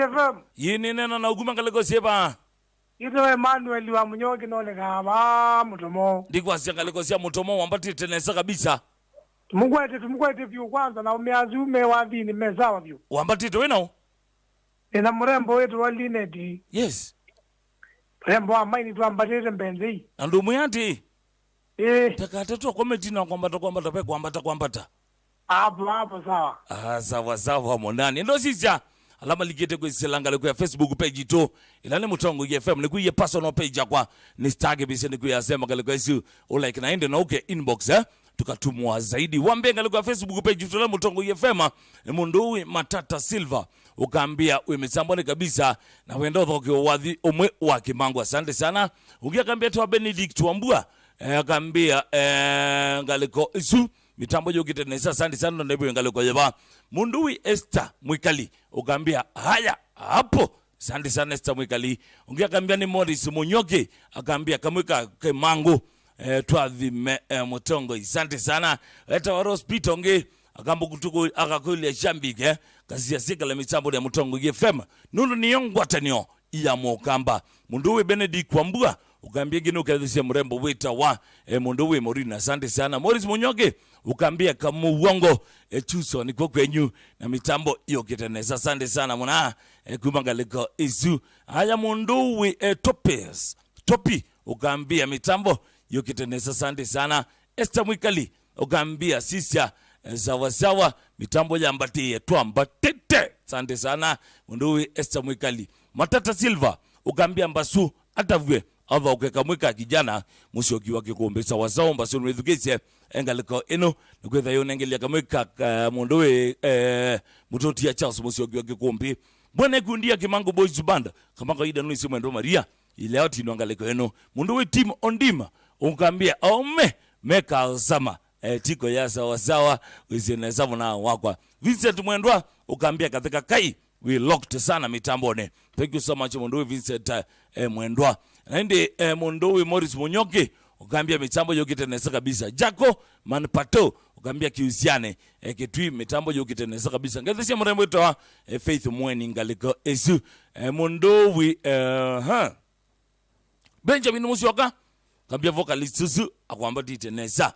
FM yini nena na uguma galiko sieba ito Emmanuel wa Munyoki nole kaba mutomo ndikwa sengaliko sia mutomo wambatite nesa kabisa tumugwete vyu kwanza na umeazume wa vini mezawa vyu wambatite wenao ina murembo wetu wa Linedi yes murembo wa maini twambatite mbenzi andu muyati takatatu kometi na kwambata hapo sawa sawa monani ndo sisa alama ligete kwesilanga le kwa Facebook page to ilane Mutongoi FM ni kuye personal page kwa ni stage bise ni kuya sema kale kwa isu like na ende na uke inbox tukatumwa zaidi wambenga le kwa Facebook page to la Mutongoi FM mundu Matata Silva ukaambia umesambone kabisa na wendo thoke wadhi omwe wa Kimangu asante sana ukiakambia to Benedict Wambua akaambia ngaliko isu mitambo yokite nesa asante sana ndebo ngaliko yaba munduwi Esther Mwikali ukambia haya hapo asante sana Esther Mwikali ungiakambia ni Morris Munyoki akambia kamwika Kimangu twathime Mutongoi asante sana eta wa hospital onge akambo kutuko akakulia shambike kazi ya sika la mitambo ya Mutongoi FM nunu niyongwatanio iya mokamba munduwi Benedict Wambua ukambia gino kadhisia mrembo wita wa munduwi Morina asante sana Morris Munyoki ukambia kama uongo chuso ni kwa kwenyu na mitambo yokitenesa asante sana mwana kumangaliko isu haya munduwi topi ukambia mitambo yokitenesa asante sana Esther Mwikali ukambia sisia sawa mitambo yambatie twambatete Asante sana munduwi Esther Mwikali. Matata Silva ukambia mbasu atavwe ava ukeka mwika kijana musioki wake kuombe sawa sawa mbasu nwethukise engaliko ino nukwetha yo nengelia kamwika munduwi mutoti ya Charles musioki wake kuombe bwana kundia Kimango Boys Band kama kaida nuisi Mwendo Maria ile ati nwangaliko ino munduwi team ondima ukambia ome meka sama tiko ya sawa sawa wisine sawa na wakwa Vincent Mwendwa ukambia katika kai we locked sana mitambone. Thank you so much munduwi Vincent Mwendwa. Naende munduwi Morris Munyoki ukambia mitambo yokitenesa kabisa. Jako Manpato ukambia kiusiane kitui mitambo yokitenesa kabisa. Ngethesha mrembo ito Faith Mweni ngaliko esu munduwi Benjamin Musyoka kambia vocalist Susu akwamba titenesa.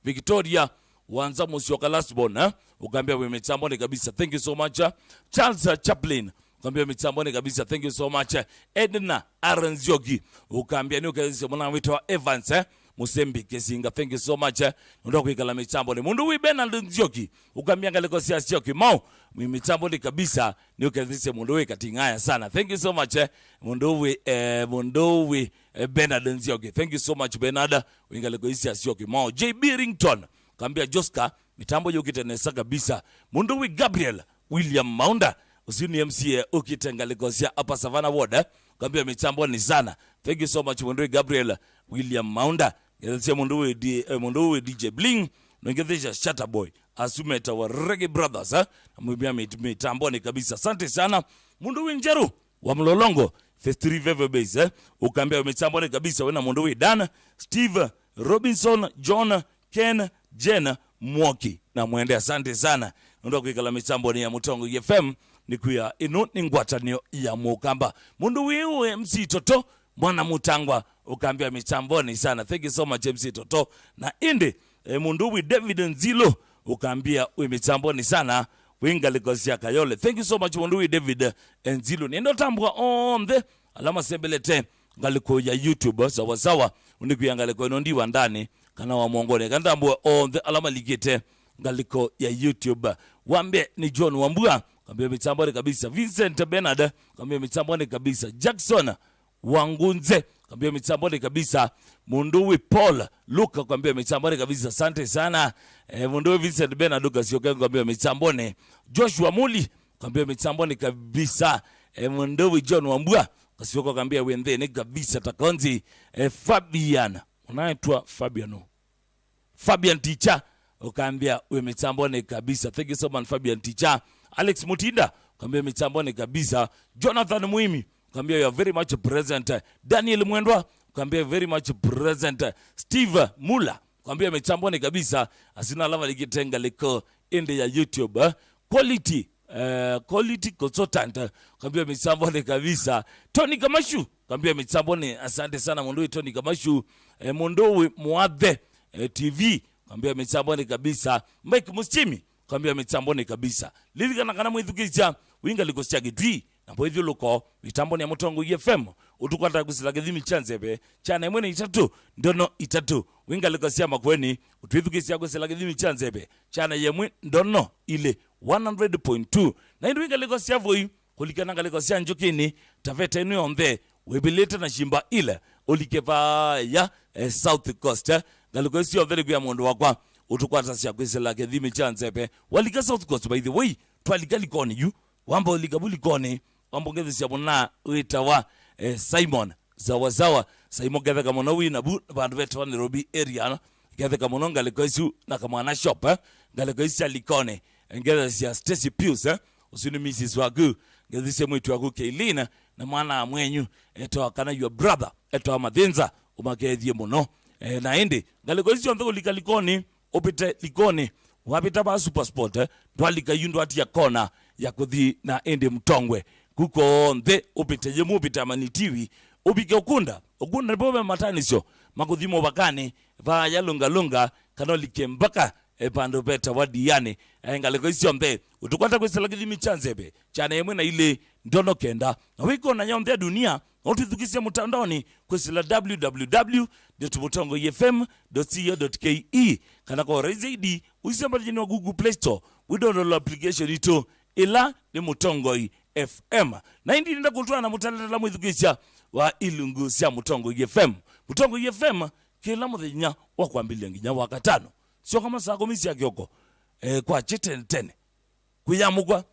Victoria Wanza Musyoka Lastborn ukambia we mitambone kabisa. Thank you so much. Charles Chaplin ukambia mitambone kabisa. Thank you so much. Edna Aranziogi ukambia ni ukazisa mwana wito Evans Musembi Kesinga. Thank you so much. Ndo kuikala mitambone. Mundu wi Bernard Nzioki ukambia ngaleko siasioki mau mitambone kabisa ni ukazisa mundu wi katingaya sana. Thank you so much. Mundu wi Bernard Nzioki. Thank you so much Bernard. Wingaleko siasioki mau. JB Rington kambia Joska mitambo yokitenesa kabisa. Munduwi Gabriel William Maunda usini MCA ukitengalikosia hapa Savannah Ward kambia mitambo ni sana. Thank you so much munduwi Gabriel William Maunda. Ngethesia munduwi DJ Bling ngethesia Shutterboy Asumeta wa Reggae Brothers mwibia mitambo ni kabisa. Asante sana munduwi Njeru wa Mlolongo Festiri Veve Base ukambia mitambo ni kabisa. Wena munduwi Dan Steve Robinson John Ken Jen Mwoki na mwende. Asante sana ndo kuikala mitambo ni ya Mutongo FM ni kuya inu ni ngwatanio ya Mukamba. Mundu wiwe MC Toto mwana Mutangwa ukambia mitambo ni sana. Thank you so much MC Toto. Na indi mundu wi David Nzilo ukambia we mitambo ni sana winga likosia Kayole. Thank you so much mundu wi David Nzilo. Niendo tambua the alama sembelete ngaliko ya YouTube sawa sawa unikuya ngaliko ino ndiwa ndani kana wa mwongone kandambua the alama ligete ngaliko ya YouTube. Wambe ni John Wambua kambia mitambone kabisa. Vincent Bernard kambia mitambone kabisa. Jackson Wangunze kambia mitambone kabisa. Munduwi Paul Luka kambia mitambone kabisa. Asante sana munduwi Vincent Bernard Luka sioke kambia mitambone. Joshua Muli kambia mitambone kabisa. Munduwi John Wambua kasioko kambia wendeni kabisa takonzi. Fabian unaitwa Fabian Teacher ukambia we mitambone kabisa. Thank you so much Fabian Teacher. Alex Mutinda kambia mitambone kabisa. Jonathan Muimi kambia you are very much present. Daniel Mwendwa kambia very much present. Steve Mula kambia mitambone kabisa. Asina lava likitenga liko inde ya YouTube. Quality consultant kambia mitambone kabisa. Tony Kamashu kambia mitambone. Asante sana munduwi Tony Kamashu. Munduwi Muadhe TV kambia mitambone kabisa. Mike Muschimi kambia mitambone kabisa. Lilika nakana mwithukisha winga likosia gitwi na po hivyo luko mitambone ya Mutongo FM utukwata kusilage dhimi chanzebe chana mwene itatu ndono itatu winga likosia makweni utwithukisha kusilage dhimi chanzebe chana yemwe ndono ile 100.2 na winga likosia voi kulikana ngalikosia njokini taveta inu yonde webileta na shimba ile ulikeva ya South Coast ngalikosia yonde kuya mundu wakwa utukwata siya kusilage dhimi chanzebe walika South Coast by the way twalika likoni yu wamba ulikabuli koni wamba ngeze siya muna uitawa Simon zawazawa Simon gethe kamono wina bu bandu betu wa Nairobi area gethe kamono ngalikoisu na kamwana shop ngalikoisu ya likoni ngeze siya Stacy Pius usuni Mrs. Wagu ngeze siya mwitu wagu Kailina na mwana mwenyu eto wakana your brother eto wa Mathenza umakethie muno na hindi ngalikoisu yonthego lika likoni opite likoni wapita ba super sport twalika yundu ati ya kona ya kuthi na ende Mtongwe kuko nthe upite yemu upita manitiwi upike okunda nipobe matanisyo makuthimo bakane va yalunga kanolike mpaka pando beta wadiane ngaliko isyo nthe utukwata kwisela kithimi chanzebe chana yemwe na ile ndono kenda na wiko na nyonde dunia utithukisia mutandaoni kwisela www.mutongofm.co.ke kana kwa zaidi uisamba jini wa Google Play Store we download application ito ila ni Mutongoi FM na indi nenda kultua na mutalela mwithukisha wa ilungu cia Mutongoi FM. Mutongoi FM kila muthenya wa kwambilia nginya wa gatano sio kama saa 10 cia kioko kwa chitene kuyamugwa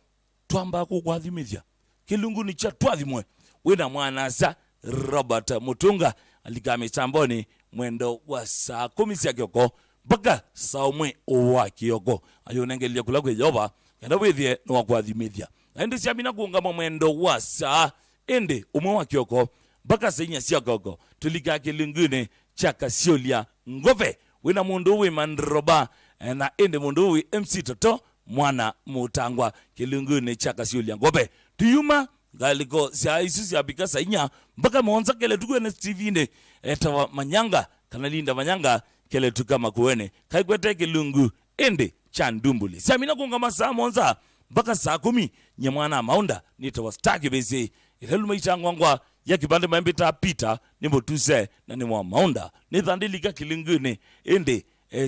twamba kugwathimithia kilungu ni cha twathimwe wina mwana sa Robert Mutunga alika mitamboni mwendo wa saa 10 cia kioko mpaka saa 1 wa kioko ayonengelia kula kwe Jehova kenda withie no gwathimithia na ndi ciamina kuungama mwendo wa saa ende umwe wa kioko mpaka saa 4 cia kioko tulika kilungune cha Kasiolia Ngove wina mundu wi Mandroba na ende mundu wi MC Toto mwana Mutangwa kilungune cha Kasiolia Ngove tuyuma galiko cia isu cia bikasa inya mpaka monza kele tukene TV ne etawa manyanga kana linda manyanga kele tukama kuene kaikwete kilungu ende cha Ndumbuli siamina kuungama saa monza mpaka saa 10 nyamwana maunda nitawa staki bese ilelu maitangwangwa ya kibande maembeta pita nimbo tuse na nimwa maunda nithandilika kilungune ende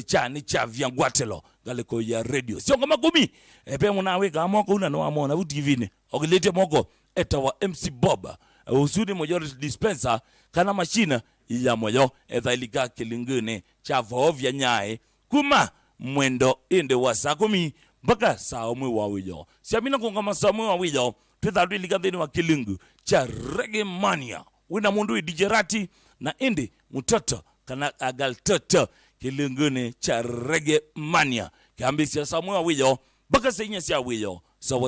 cha ni cha vyangwatelo galiko ya radio sio kama 10 pe munawe kama kuna no amona u TV ne ogilete moko etawa MC Bob usudi majority dispenser kana machine ya moyo ethailika kilungune cha vovya nyae kuma mwendo ende wa saa 10 mpaka saa 1 wa wiyo siamina kungama saa 1 wa wiyo twithandilika thini wa kilungu cha Reggae Mania wina mundu DJ Rati na ende mutoto kana agaltoto kilungune cha Reggae Mania kiambisia saa 1 wa wiyo mpaka saa 4 cia wiyo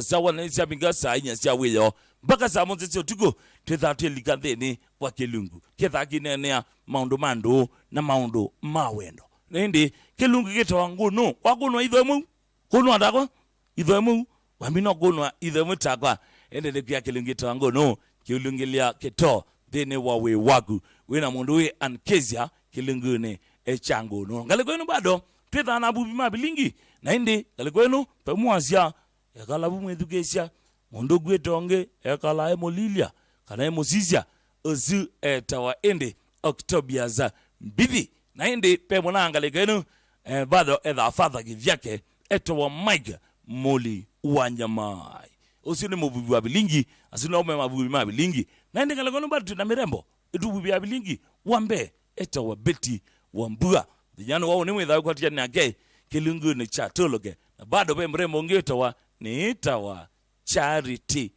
sawa na cia binga saa 4 cia wiyo mpaka saa 1 cia tuko twithandilika thini wa kilungu kithakinenea maundu mandu na maundu mawendo nindi kilungu gitwa nguno wagunwa ithemu kunwa ndako ithemu wamino kunwa ithemu takwa ende pia kilungu gitwa nguno kilungilia kito thini wa we wagu wina mundu we Ankezia kilungune echangu no ngalikwenu bado twithana bubi mabilingi na indi ngalikwenu pemwasia yakalabu mwethukesha mundu gwetonge yakala emolilia kana emosisia ozu etawa indi Octobiaza bibi na indi pemona ngalikwenu bado edha father givyake etawa Mike Moli Wanyamai usini mububi mabilingi asina ume mabubi mabilingi na indi ngalikwenu bado tuna mirembo etububi mabilingi wambe etawa Betty Wambua dijana wao ni mwitha kwa tia nake kilungu ni chatologe na bado pe mrembo ngetawa ni itawa Charity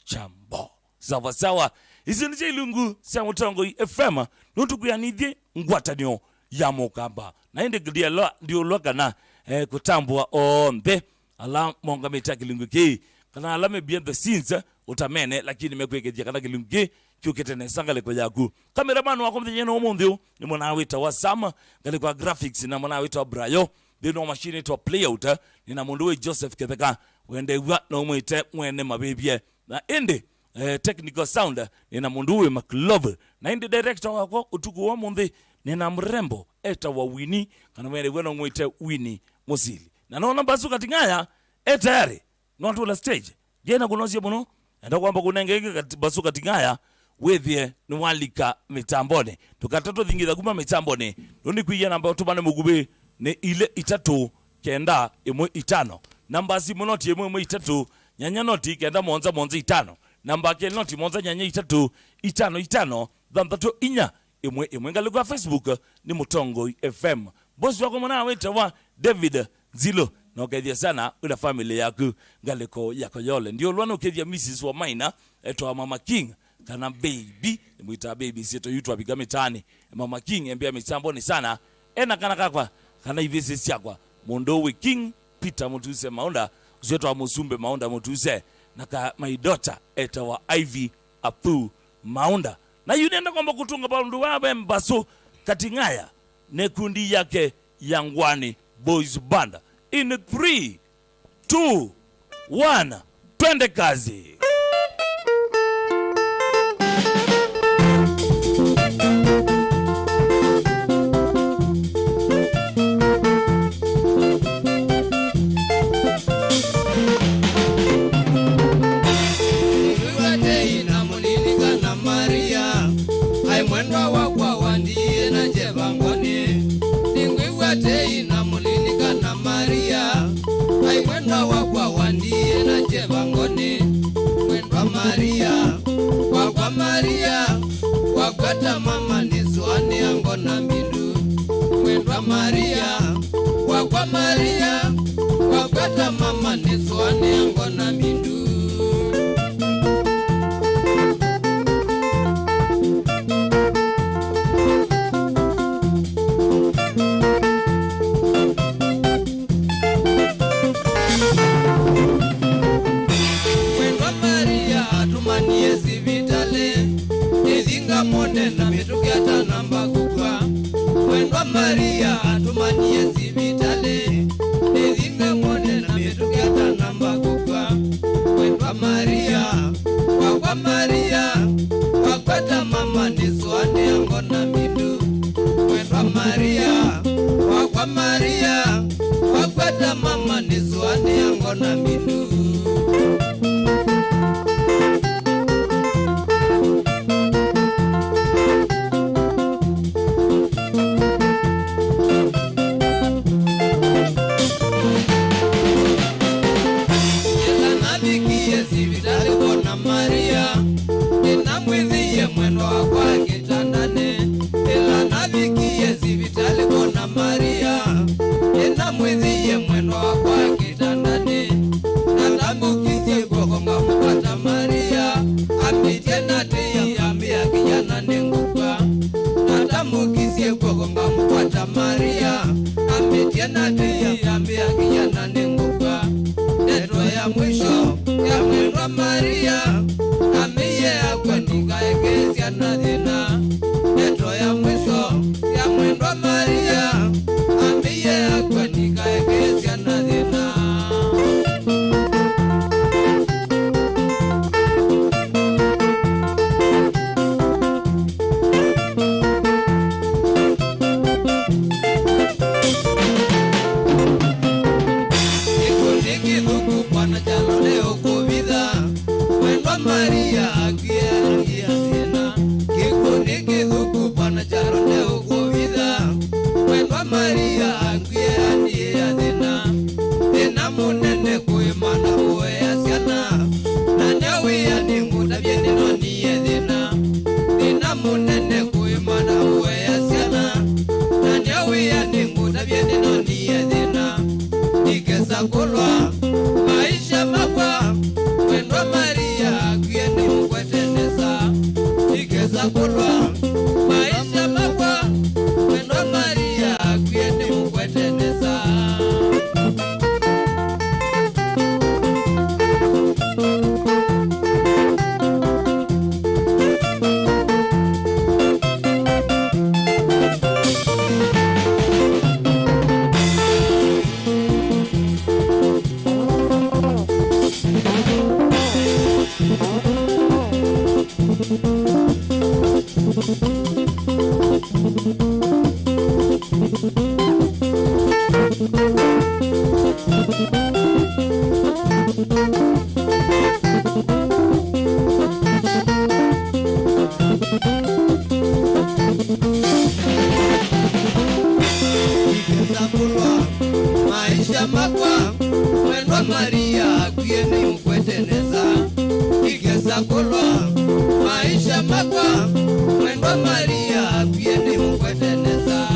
Chambo sawa isi ni ilungu cia Mutongoi FM nutukuyanithie ngwatanio ya mukamba na indi ndio lokana kutambua ombe ala monga meta kilungu ki kana ala me behind the scenes utamene lakini mekwekethia kana kilungu ki kyuketene sangale kwa yaku cameraman wako mthenyeno omunthi ni mwana wita wa Sam ngali kwa graphics na mwana wita Brayo dino machine to play out ni na mundu we Joseph Ketheka wende wa no mwite mwene mabebie na indi technical sound ni na mundu we McLove na indi director wako utuku wa munthi ni na mrembo eta wa Winnie kana wende weno mwite Winnie Musili na naona basuka tingaya etayari not on the stage jena kunosia bono enda kwamba kunengeke basuka tingaya wethie nwalika mitambone tukatatu thingitha kuma mitambone noni kuiya namba utubane mugubi ni ile 3 9 1 5 namba simu noti 1 3 nyanya noti kenda monza 5 namba ke noti monza nyanya 3 5 5 dhambato inya 1 ngaliko Facebook ni Mutongoi FM bosi wako mwana wetawa David Zilo na ukethia sana ula family yaku ngaliko yako yole ndio lwana ukethia Mrs. wa Maina etwa Mama King kana baby mwita baby sito YouTube abigame tani Mama King embea mitambo ni sana ena kana kakwa kana ivisi siakwa Mondo we King Peter Mutuse maunda useto wa Musumbe maunda Mutuse naka my daughter etawa Ivy Apu maunda na yunenda kwamba kutunga bandu wabe mbaso katingaya nekundi yake Yangwani Boys Band in 3 2 1 twende kazi. Maria, I went now, Wandi, and I wakwata mama nisuani yango na mbindu mwendwa Maria wakwa Maria wakwata mama nisuani yango na mbindu na mitukiata namba kukwa mwendwa Maria atumanie sivitale nezinga mwone na mitukiata namba kukwa mwendwa Maria wakwa Maria wakwata mama nisuane yango na mindu mwendwa Maria wakwa Maria wakwata mama nisuane yango na mindu Maria ametiana te ambia kijana nenguka neto ya mwisho ya mwendwa Maria amiye akwanika ekezia na dina neto ya mwisho ya mwendwa Maria amiye akwanika ekezia na dina Maria agia tena kikundi kithuku pana charo leo kovida mwendwa Maria agia tena tena munene kuimana uya siana na newe ya ningu tabie nino niye tena tena munene kuimana uya siana na newe ya ningu tabie nino niye tena nikesa kulwa maisha makwa mwendwa Maria kieni mkweteneza nikeza kulwa maisha makwa mwendwa Maria kieni mkweteneza maisha makwa mwendwa Maria kieni mkweteneza igeza kulwa maisha makwa mwendwa Maria kieni mkweteneza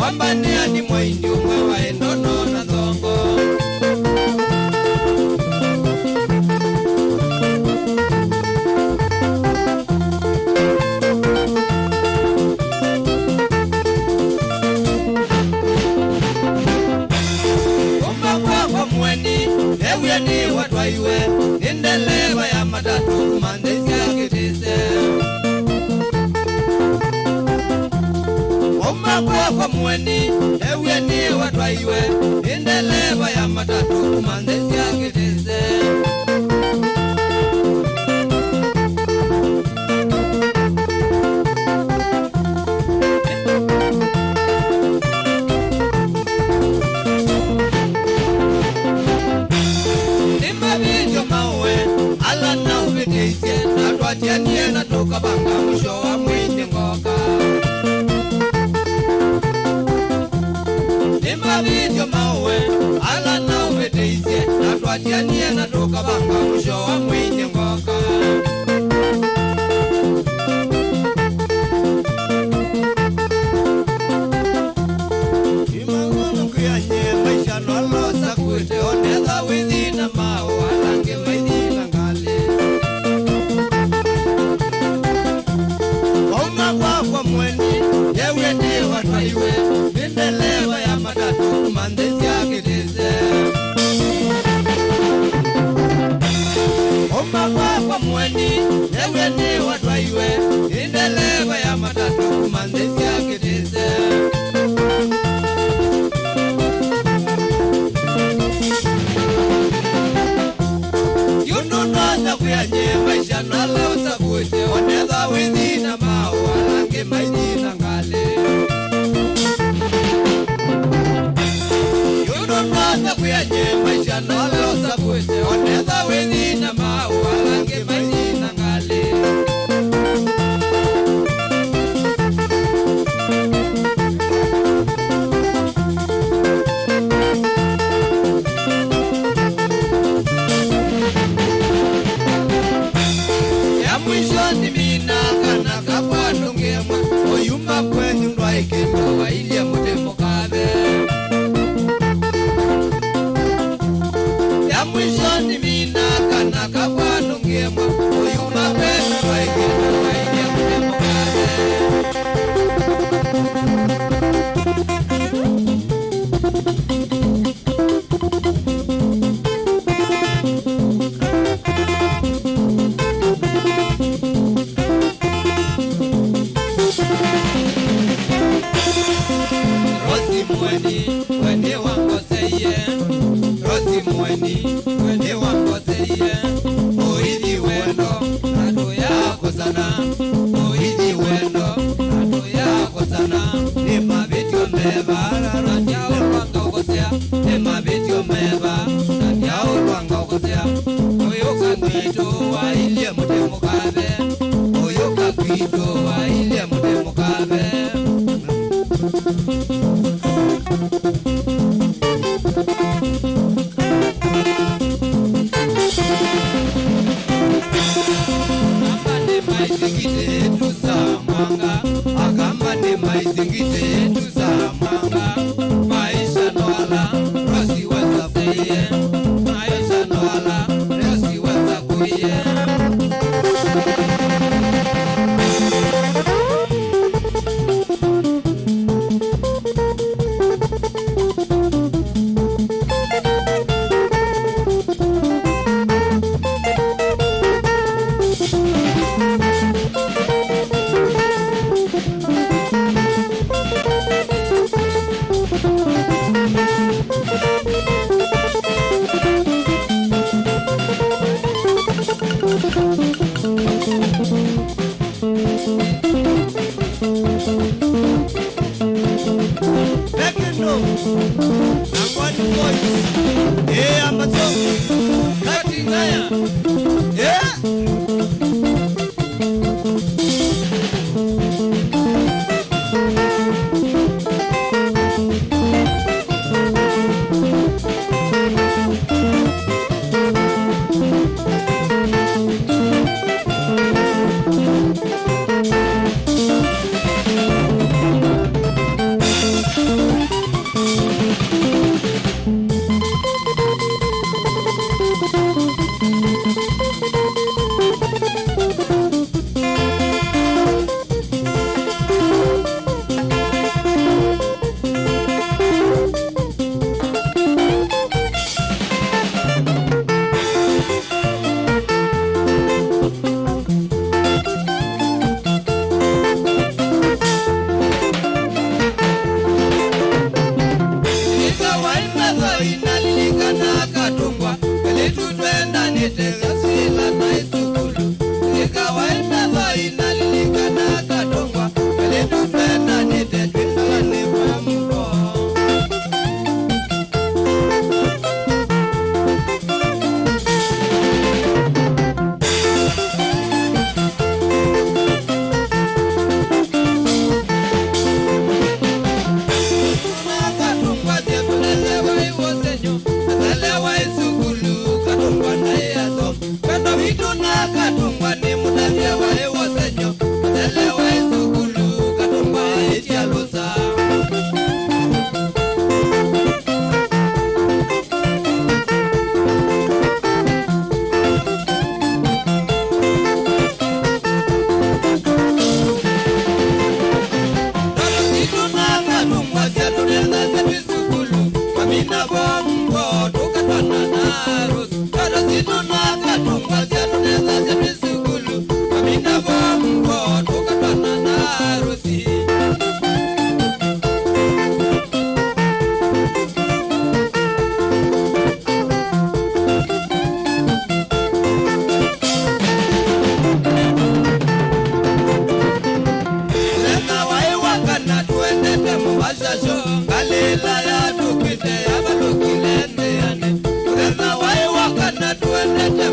wambania ni mwaindi umwe wa endono na thongo ni watwaiwe indeleva ya matatu mandezi akitise kwa mweni ewe ni watwaiwe indeleva ya matatu mandezi akitise Tianie na toka banga mwisho wa mwindi ngoka Nimba video mawe ala na umeteise na tuatianie na toka banga mwisho wa mwindi ngoka Imangono kuyanye maisha nolosa kuite onedha withi na mao alange withi na ngali kwa mweni yewe ni watwaiwe mindelewa ya matatu mandezi akitise kwa mweni yewe ni watwaiwe mindelewa ya matatu mandezi akitise yundunoza kuyanye maisha nalausa kuite onedha withi na mao maidina ngale Yundunoza kuyanye maisha nalausa kuite onedha withi na mao alange maidina ngale Oyumba kwenye ndwa ikendo wa ilia mutemo kabe Ya mwisho ni mina kana kabwano ngemwa Oyumba kwenye ndwa ikendo wa ilia mutemo kabe Weni wangoseye Rosi mweni weni wangoseye Oidi wendo Ado yako sana Oidi wendo Ado yako sana Nema betyo meba Ratia ulwanga ukosea Nema betyo meba Ratia ulwanga ukosea Oyoka kwito wa ilie mutemo kabe Oyoka kwito wa ilie mutemo kabe Maizingite tuza mwanga Maisha noala Rosi waza kuye Maisha noala Rosi waza kuye inalilikana katungwa kalitu twenda nitezasila na isukulu ikawaenda lo inalilikana katungwa kalitu twenda nitezasila nipa mko Let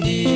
nini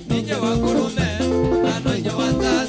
Ninja wa kulume, nano nja wanza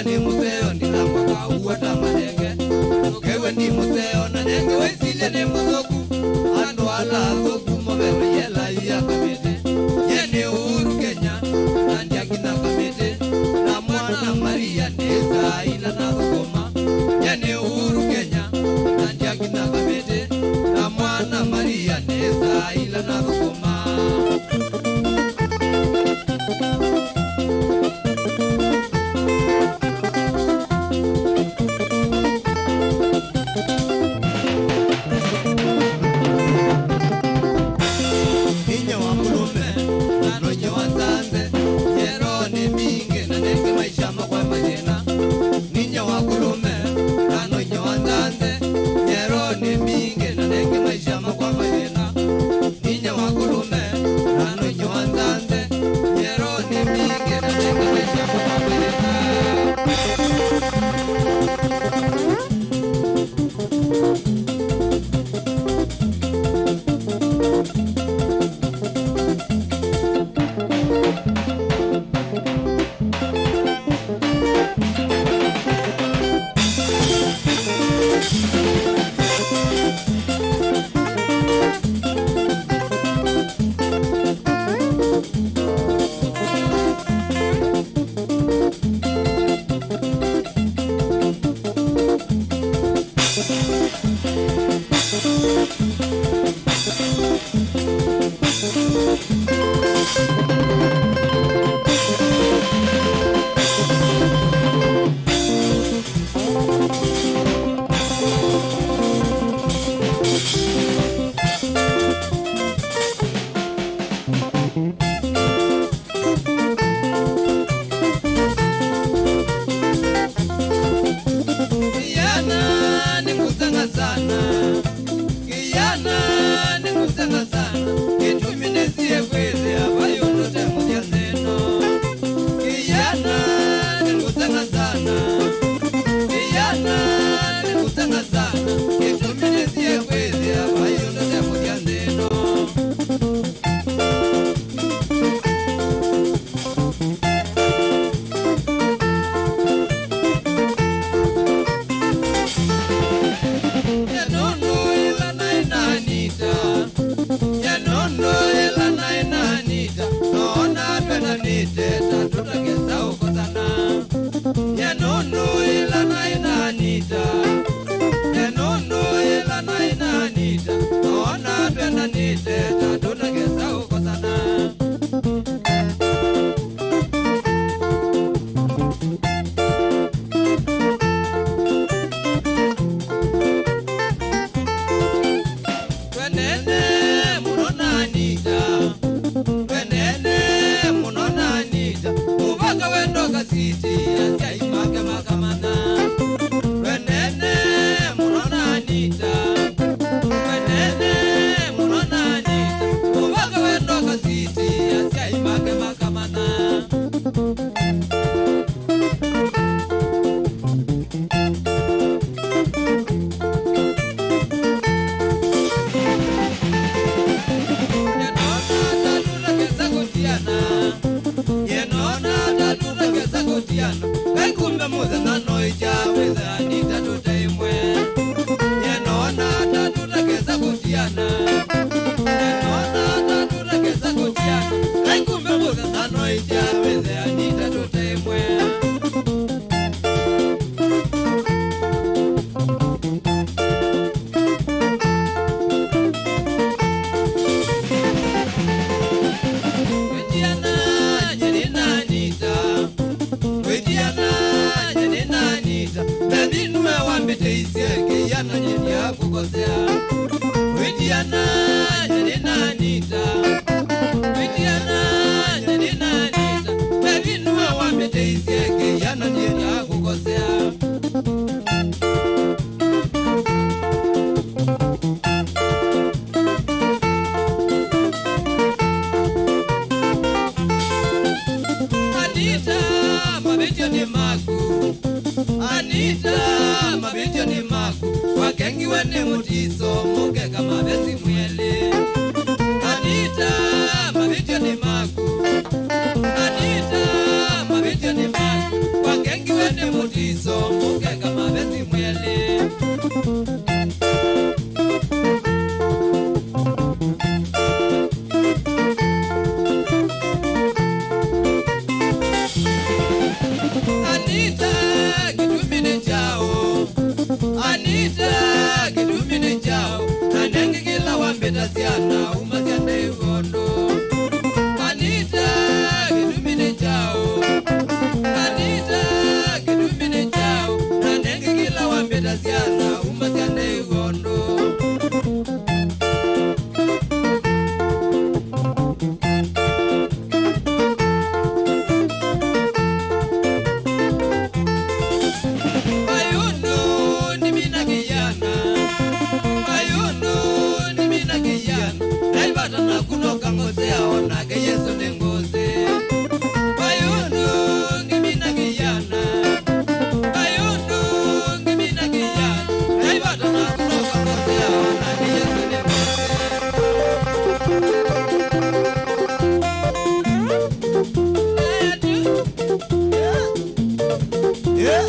Anwa ni museo ndilangwa kauwa tamalenge Nukewe ni museo na nenge waisile ni musoku Ando ala soku mobelo yela iya kamete Yene Uhuru Kenya Nandiagina kamete Na mwana Maria Neza ila na thukuma Yene Uhuru Kenya Nandiagina kamete Na mwana Maria Neza ila na thukuma Anita, mabitio ni maku, wakengi wene mutiso, muke kama besi mwele. Anita, mabitio ni maku. nake Yesu ni ngozi. Bayundu ngimina kijana, bayundu ngimina kijana, naibata na kutoka ngozi yao nake Yesu ni ngozi. Yeah.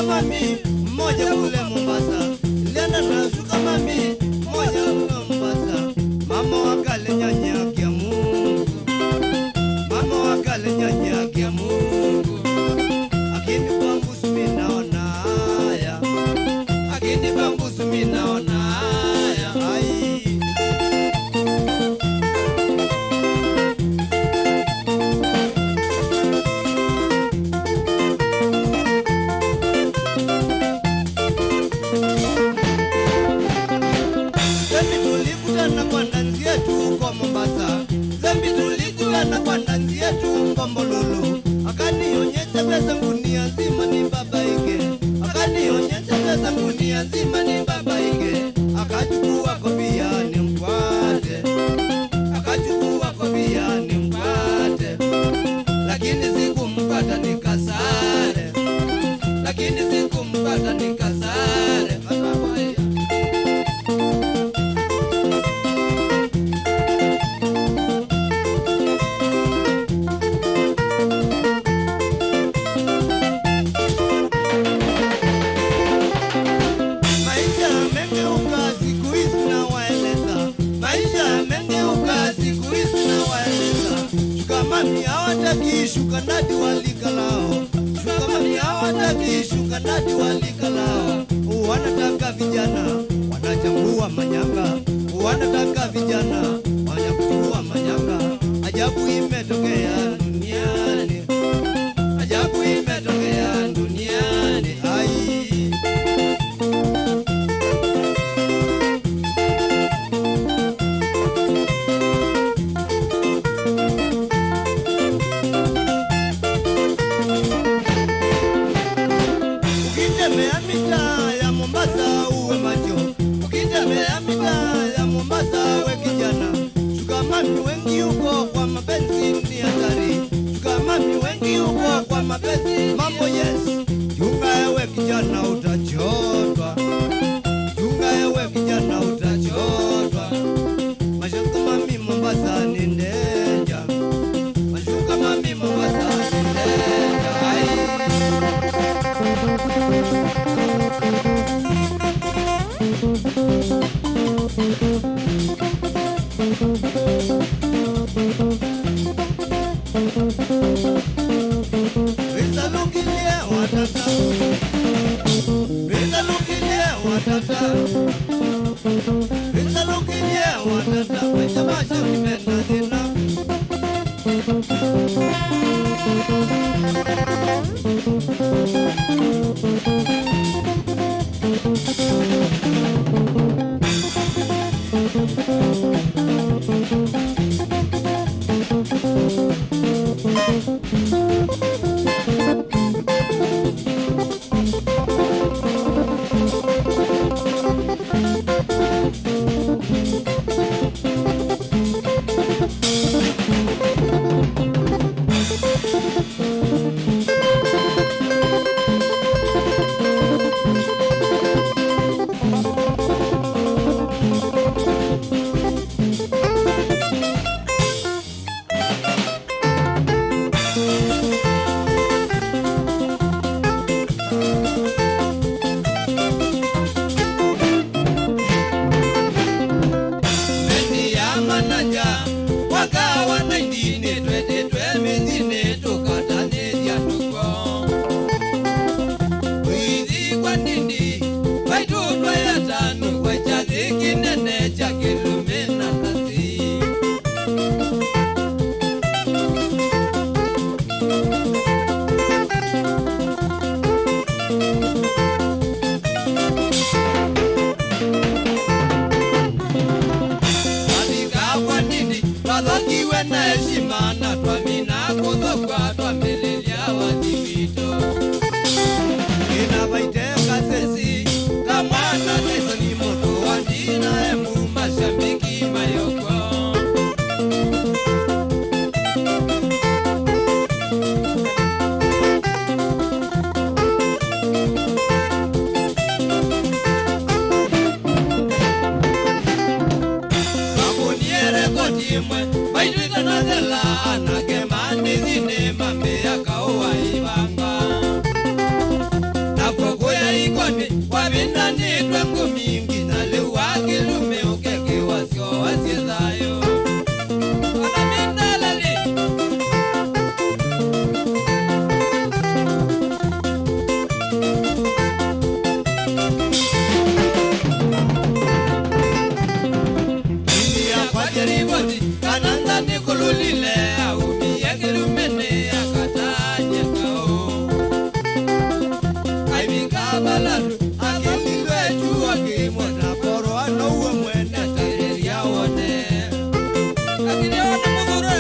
Mami mmoja kule Mombasa, nilienda na shuka mami mmoja kule Mombasa. Mama wakale nyanya kia Mungu, mama wakale nyanya kia Mungu. Akini kwangu sumi naona haya, akini kwangu sumi naona haya. Ai na kwa ndanzi yetu Ngombololo, akanionyesha pesa ngunia nzima ni babaike, akanionyesha pesa ngunia nzima ni babaike. Akachukua kofia ni mkwate, akachukua kofia ni mkwate, lakini sikumkwata nikasare, lakini sikumkwata nikasare. Mami hawataki shuka nadi walikalao, shuka mami hawataki shuka nadi walikalao. Wanataka vijana wanachambua manyanga, wanataka vijana wanachambua manyanga. Ajabu imetokea duniani, ajabu imetokea duniani. Ai ukitembea mitaa ya Mombasa uwe macho, ukitembea mitaa ya Mombasa we kijana. Shuka mami wengi huko kwa mapenzi ni hatari, shuka mami wengi huko kwa mapenzi mambo yes. Chunga ewe kijana utachotwa, chunga ewe kijana utachotwa. Mashuka mami Mombasa ni ndeja, mashuka mami Mombasa ni ndeja. Weza lukilie watata, weza lukilie watata, weza lukilie watata. Weza basha kipenda dina. na heshima na twamina kuthokwa twamililia wathimito ina baiteka sesi kamwana teso ni moto wandina emu mashabiki mayoko Mwe baitwika na thela na kemani zine mambe akaoa ibanga na fogoya ikoni wabina nitwe ngumingi na leu wakilume ukeke wasio wasiezayo wanamindalali Riboti kananda nikululile umi yakilumene akatanya kao aibika baladu akililwe juwa kimona poro anouwe mwene tareria wone akiria wone mugure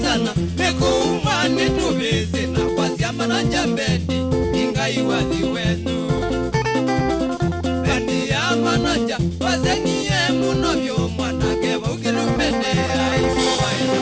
sana mekuma nitubeze na kwasiama na njambeni ingai wathi wenu bendi ya manaja wazengie muno vyo mwanake vaukilumene aifuwaina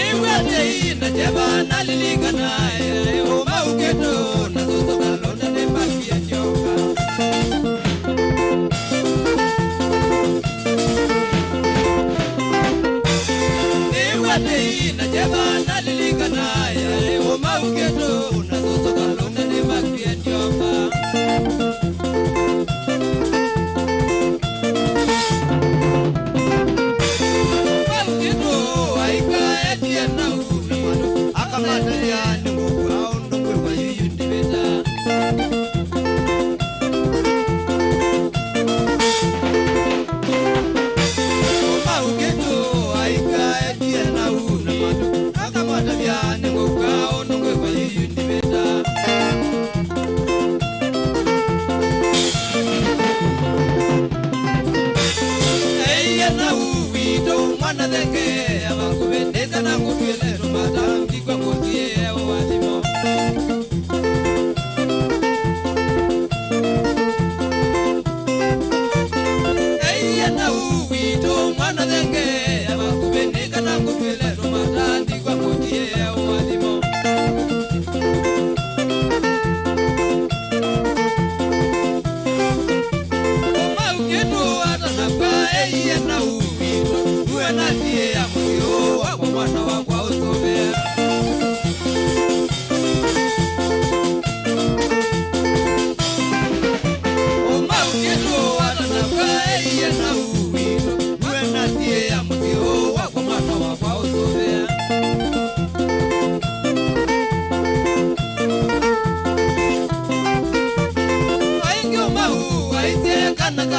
Iwe na jeba na liligana o mauke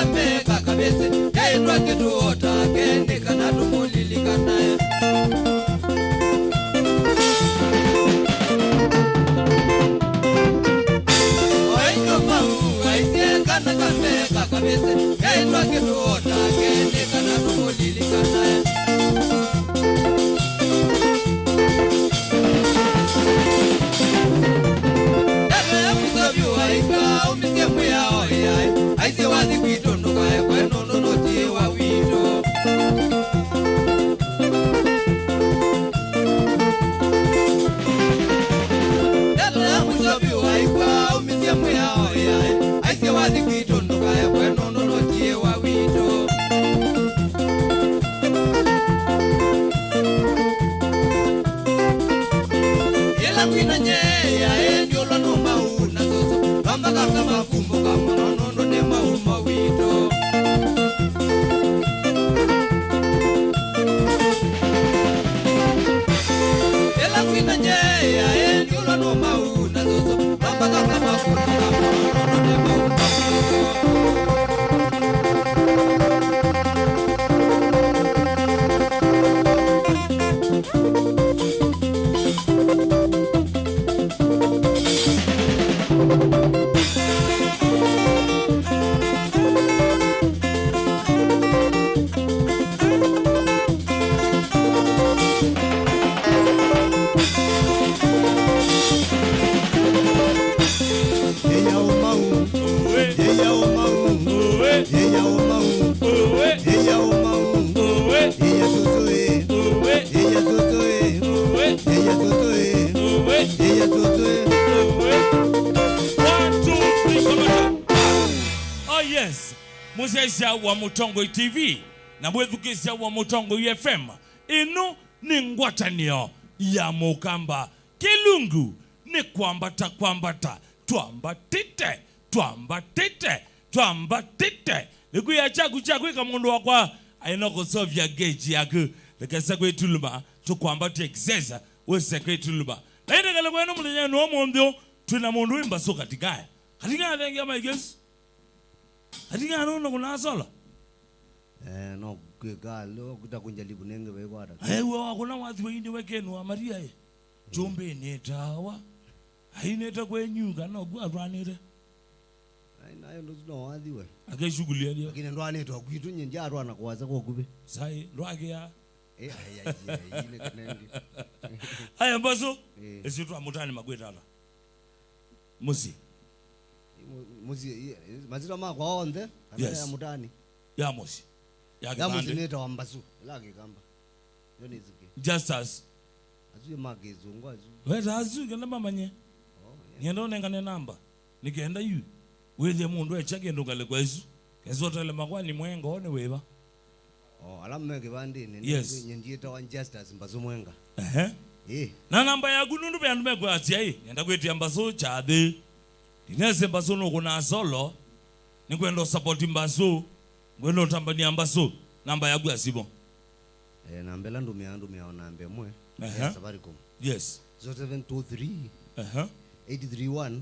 kame kakabese kaitwa kituota kende kana tumulilikana oingo mau aise kana kame kakabese kaitwa kituota kende kana tumulilikana aise wazi kwito nuka kweno nonotie wa wito dada musobi waikwa umisie mwao ya aise wazi kwito nuka kweno nonotie wa wito ila kwina nye ya ndio lo noma una soso kamba kama kumbo kama nono ne mauma wito ela kwina nye ya ndio lo noma una soso kamba kama kumbo kama nono ne mauma wito Muzeza wa Mutongo TV na mwethukizia wa Mutongo FM inu ni ngwatanio ya Mukamba Kilungu ni kwambata twambatite liku ya chaku ika mundu wakwa ainoko sovya geji yaku likasa kwetuluma tukwambati exesa wese kwetuluma na ite kale kwenu mwenye nuomu mbyo tuna mundu imba so katikaya tengia maigesi Adinga no kuna sola. No kegalo kutakunjalibu nenge bekwara. Ewe kuna watu windi wekenu wa Maria ye. Jombe netawa. Haineta kwenyuka no gwarwanire. Nayo ndo wadhiwe. Akeshugulia ndio. Lakini ndo anetwa kwitu nyenja arwana kwaza kokube. Sai rwake ya. Ile kenendi. Aya mbazo. Esitwa mutani magwetala. Musi mazira makwa onde ya mutani ya mosi ya mosi neta wambasu lake kamba yonizike just as azuye magezo ngwazu weta azuke nambamanye ngendo nengane namba nikenda yu wethe mundu echake ndungale kwezu kezotele makwani mwenga one weba alameke bandini nyenjita wa justice mbazo mwenga na namba ya gunundu byandu mekwa atia ngenda kwetia mbazo chade Ineze mbaso no kuna solo ni kwenda support mbaso ngwendo tambania mbaso namba yagu asibo namba la ndumia nambe mwe Safaricom yes 0723 831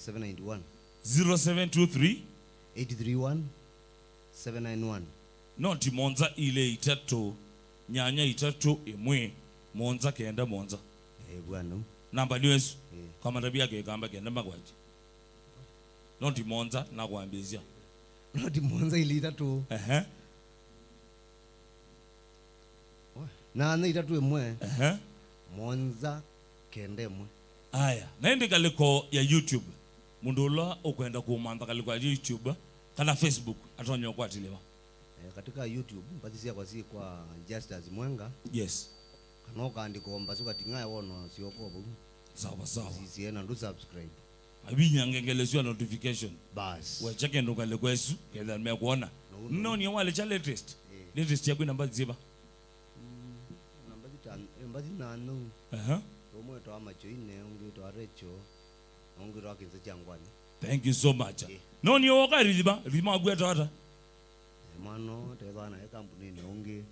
791 0723 831 791 noti monza ile itatu nyanya itatu imwe monza kenda monza bwana namba ni Yesu kama tabia ke kamba kenda magwaji noti monza na kuambizia noti monza ile itatu na itatu imwe monza kende mwe aya naende kaliko ya YouTube mundu ula ukwenda kumanda kaliko ya YouTube kana Facebook atonyo kwatiliwa katika YouTube mpatisia kwa Justice Mwenga yes kanoka andiko mbazuka tingaya wono siokobo sawa siena ndo subscribe abinya ngengelezwa notification bas wa cheke ndo kale kwesu kenda nimekuona no ni wale cha latest yako namba ziba namba nano Romo to amacho ine ongi to arecho ongi ro akinze changwani thank you so much no ni woka rima agweta ata mano te bana e kampuni ne ongi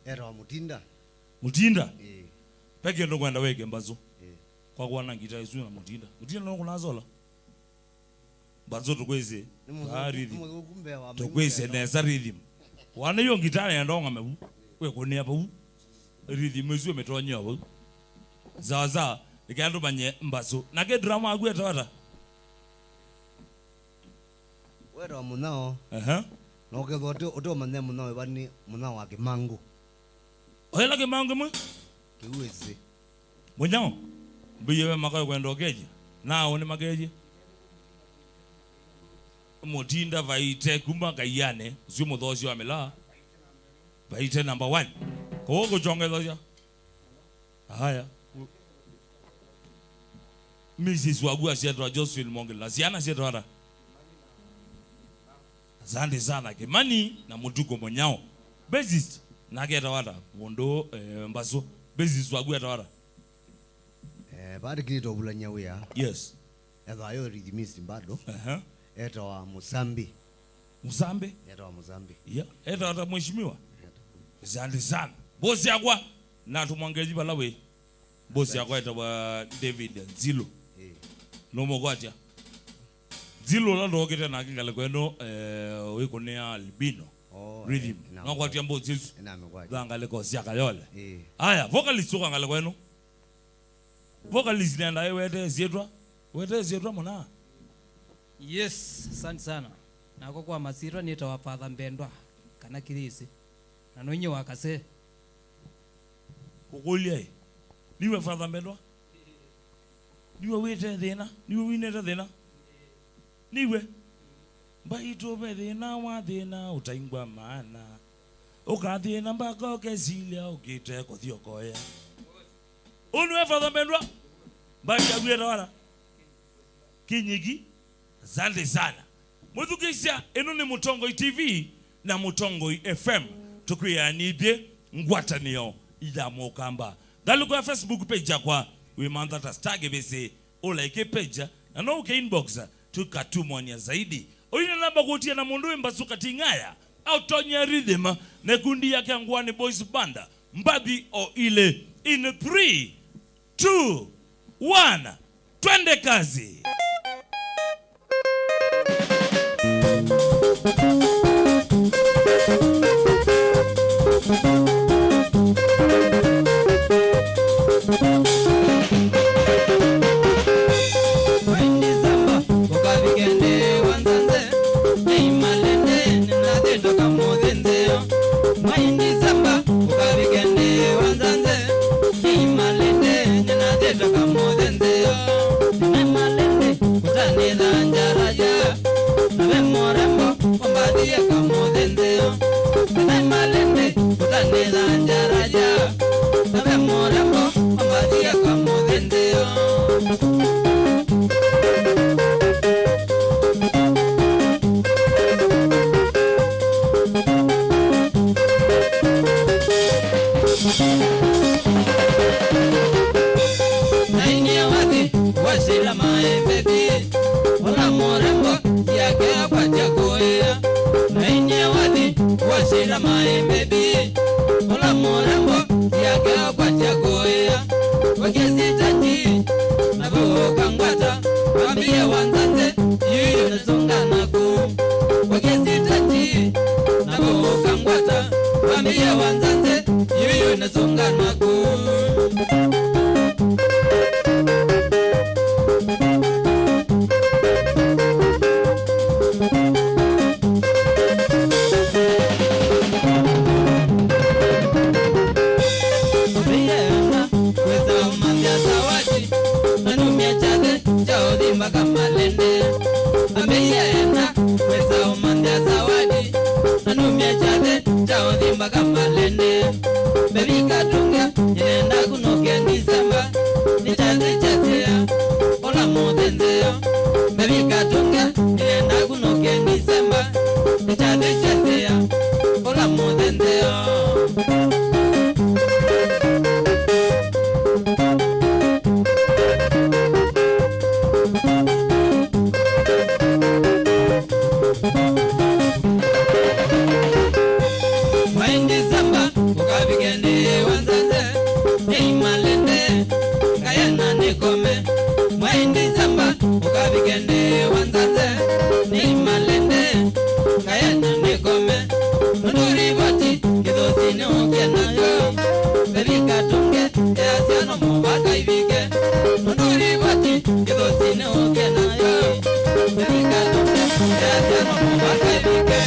era mutinda peke ndo kwenda weke mbazo kwa kuona ngita isu na mutinda no kuna zola bazo tukweze rhythm tukweze neza rhythm wana yo ngitana ya ndonga mebu we kone abu rhythm ezo metonya abu zaza ikando banye mbaso nake drama agweta wata wera munao no ke oto mane munao bani munao ake mango oela ke mango mu kiweze munyao biye makayo kwenda keje nao ni makeje Motinda vaite kumba kayane zumo dozi wa mela vaite number 1 ko jonge doja haya Mrs. Wagua sietwa Josephine Mongela siana sietwa hata zande sana ke mani na mutuko monyao basis na keta wata mondo mbaso basis Wagua tawara baada kito bulanya wea yes eza yo ridimisi bado Eta wa Musambi. Musambi? Eta wa Musambi. Yeah. Eta wa mheshimiwa. Zandi sana. Bosi yakwa na tumwangeji balawe. Bosi yakwa eta wa David Zilo. No mogwatia. Zilo la ndo kete na kingale kweno weko ne albino. Rhythm. Na kwatia mbozi. Na megwatia. Ngale ko siaka yole. Aya, vocalist uka ngale kweno. Vocalist nenda wete zietwa. Wete zietwa mona. Yes, asante sana. Nako kwa masira nitawa Father Mbendwa kana kirisi. Na nonye wakase. Kukulia. Niwe Father Mbendwa? Niwe wete thina? Niwe winete thina? Niwe baito be thina wa thina utaingwa maana. Ukathina mbako kezilia ukite kothiokoya. Unwe Father Mbendwa? Baita gweta wala. Kinyigi Zande sana. Muthukisha eno ni Mutongo TV na Mutongo FM. Tukuya nibye ngwatanio ida mokamba. Galuko Facebook page kwa we mantha tastage bese o like page na no ke inbox tukatumwania zaidi. Oina namba kutia na mundu mbasuka tingaya au tonya rhythm na kundi yake Ngwani Boys Banda mbadi o ile in 3 2 1 twende kazi. Ukabigende wanzaze Kidosine ogena yo Delikado Ya sema mwaka ilike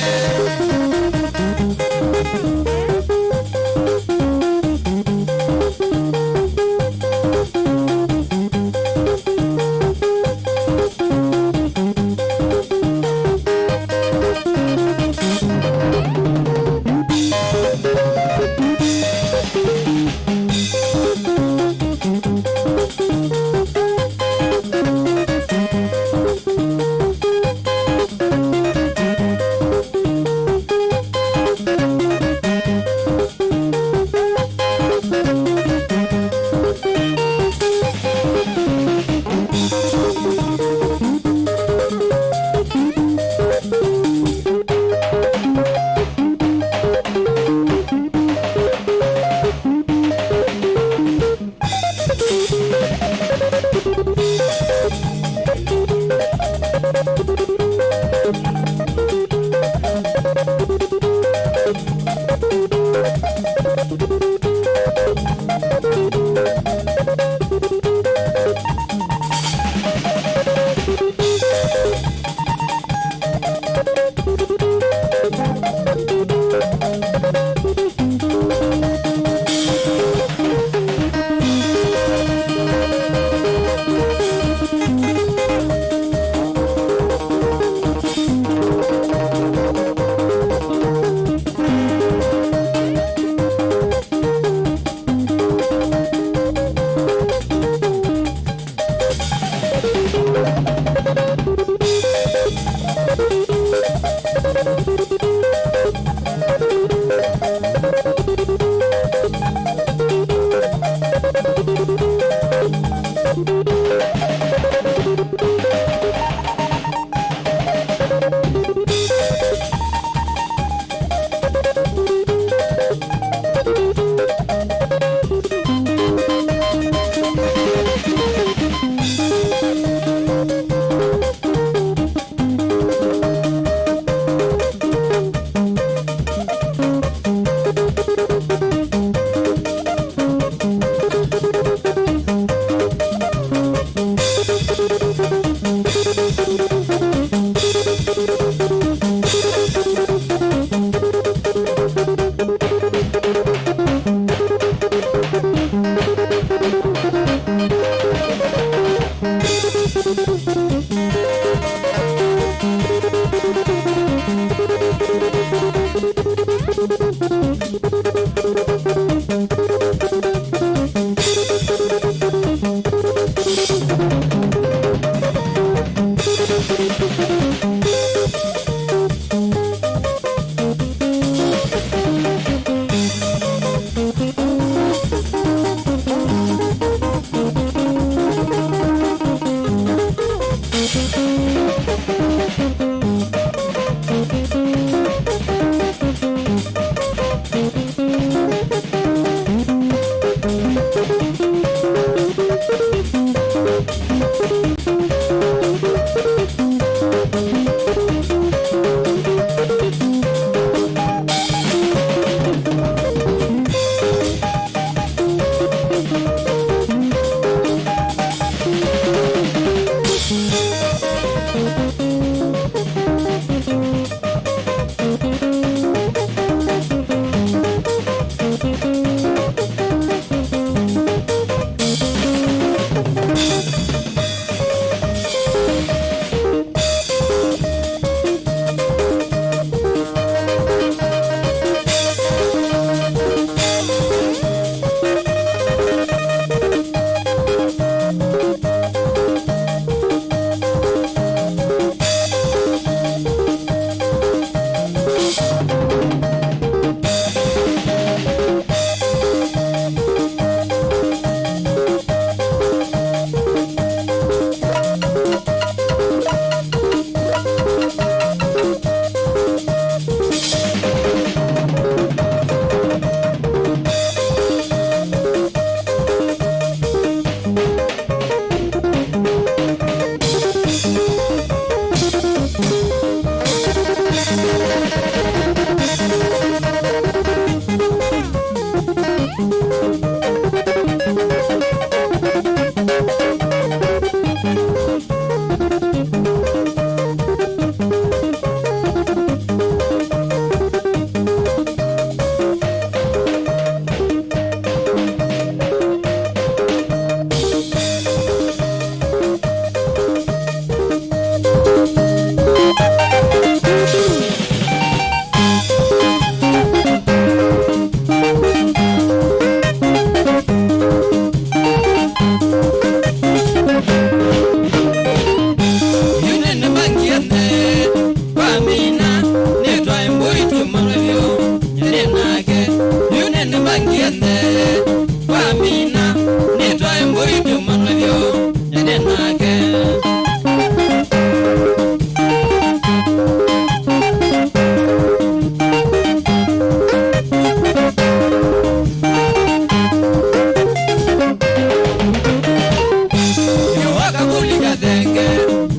wakabulika thenge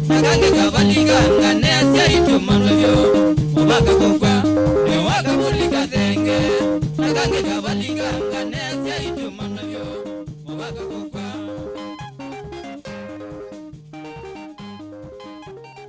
nakange kabaliganga nesya itumanavyo obaka kokwa ne wakabulika thenge nakange kabaliganga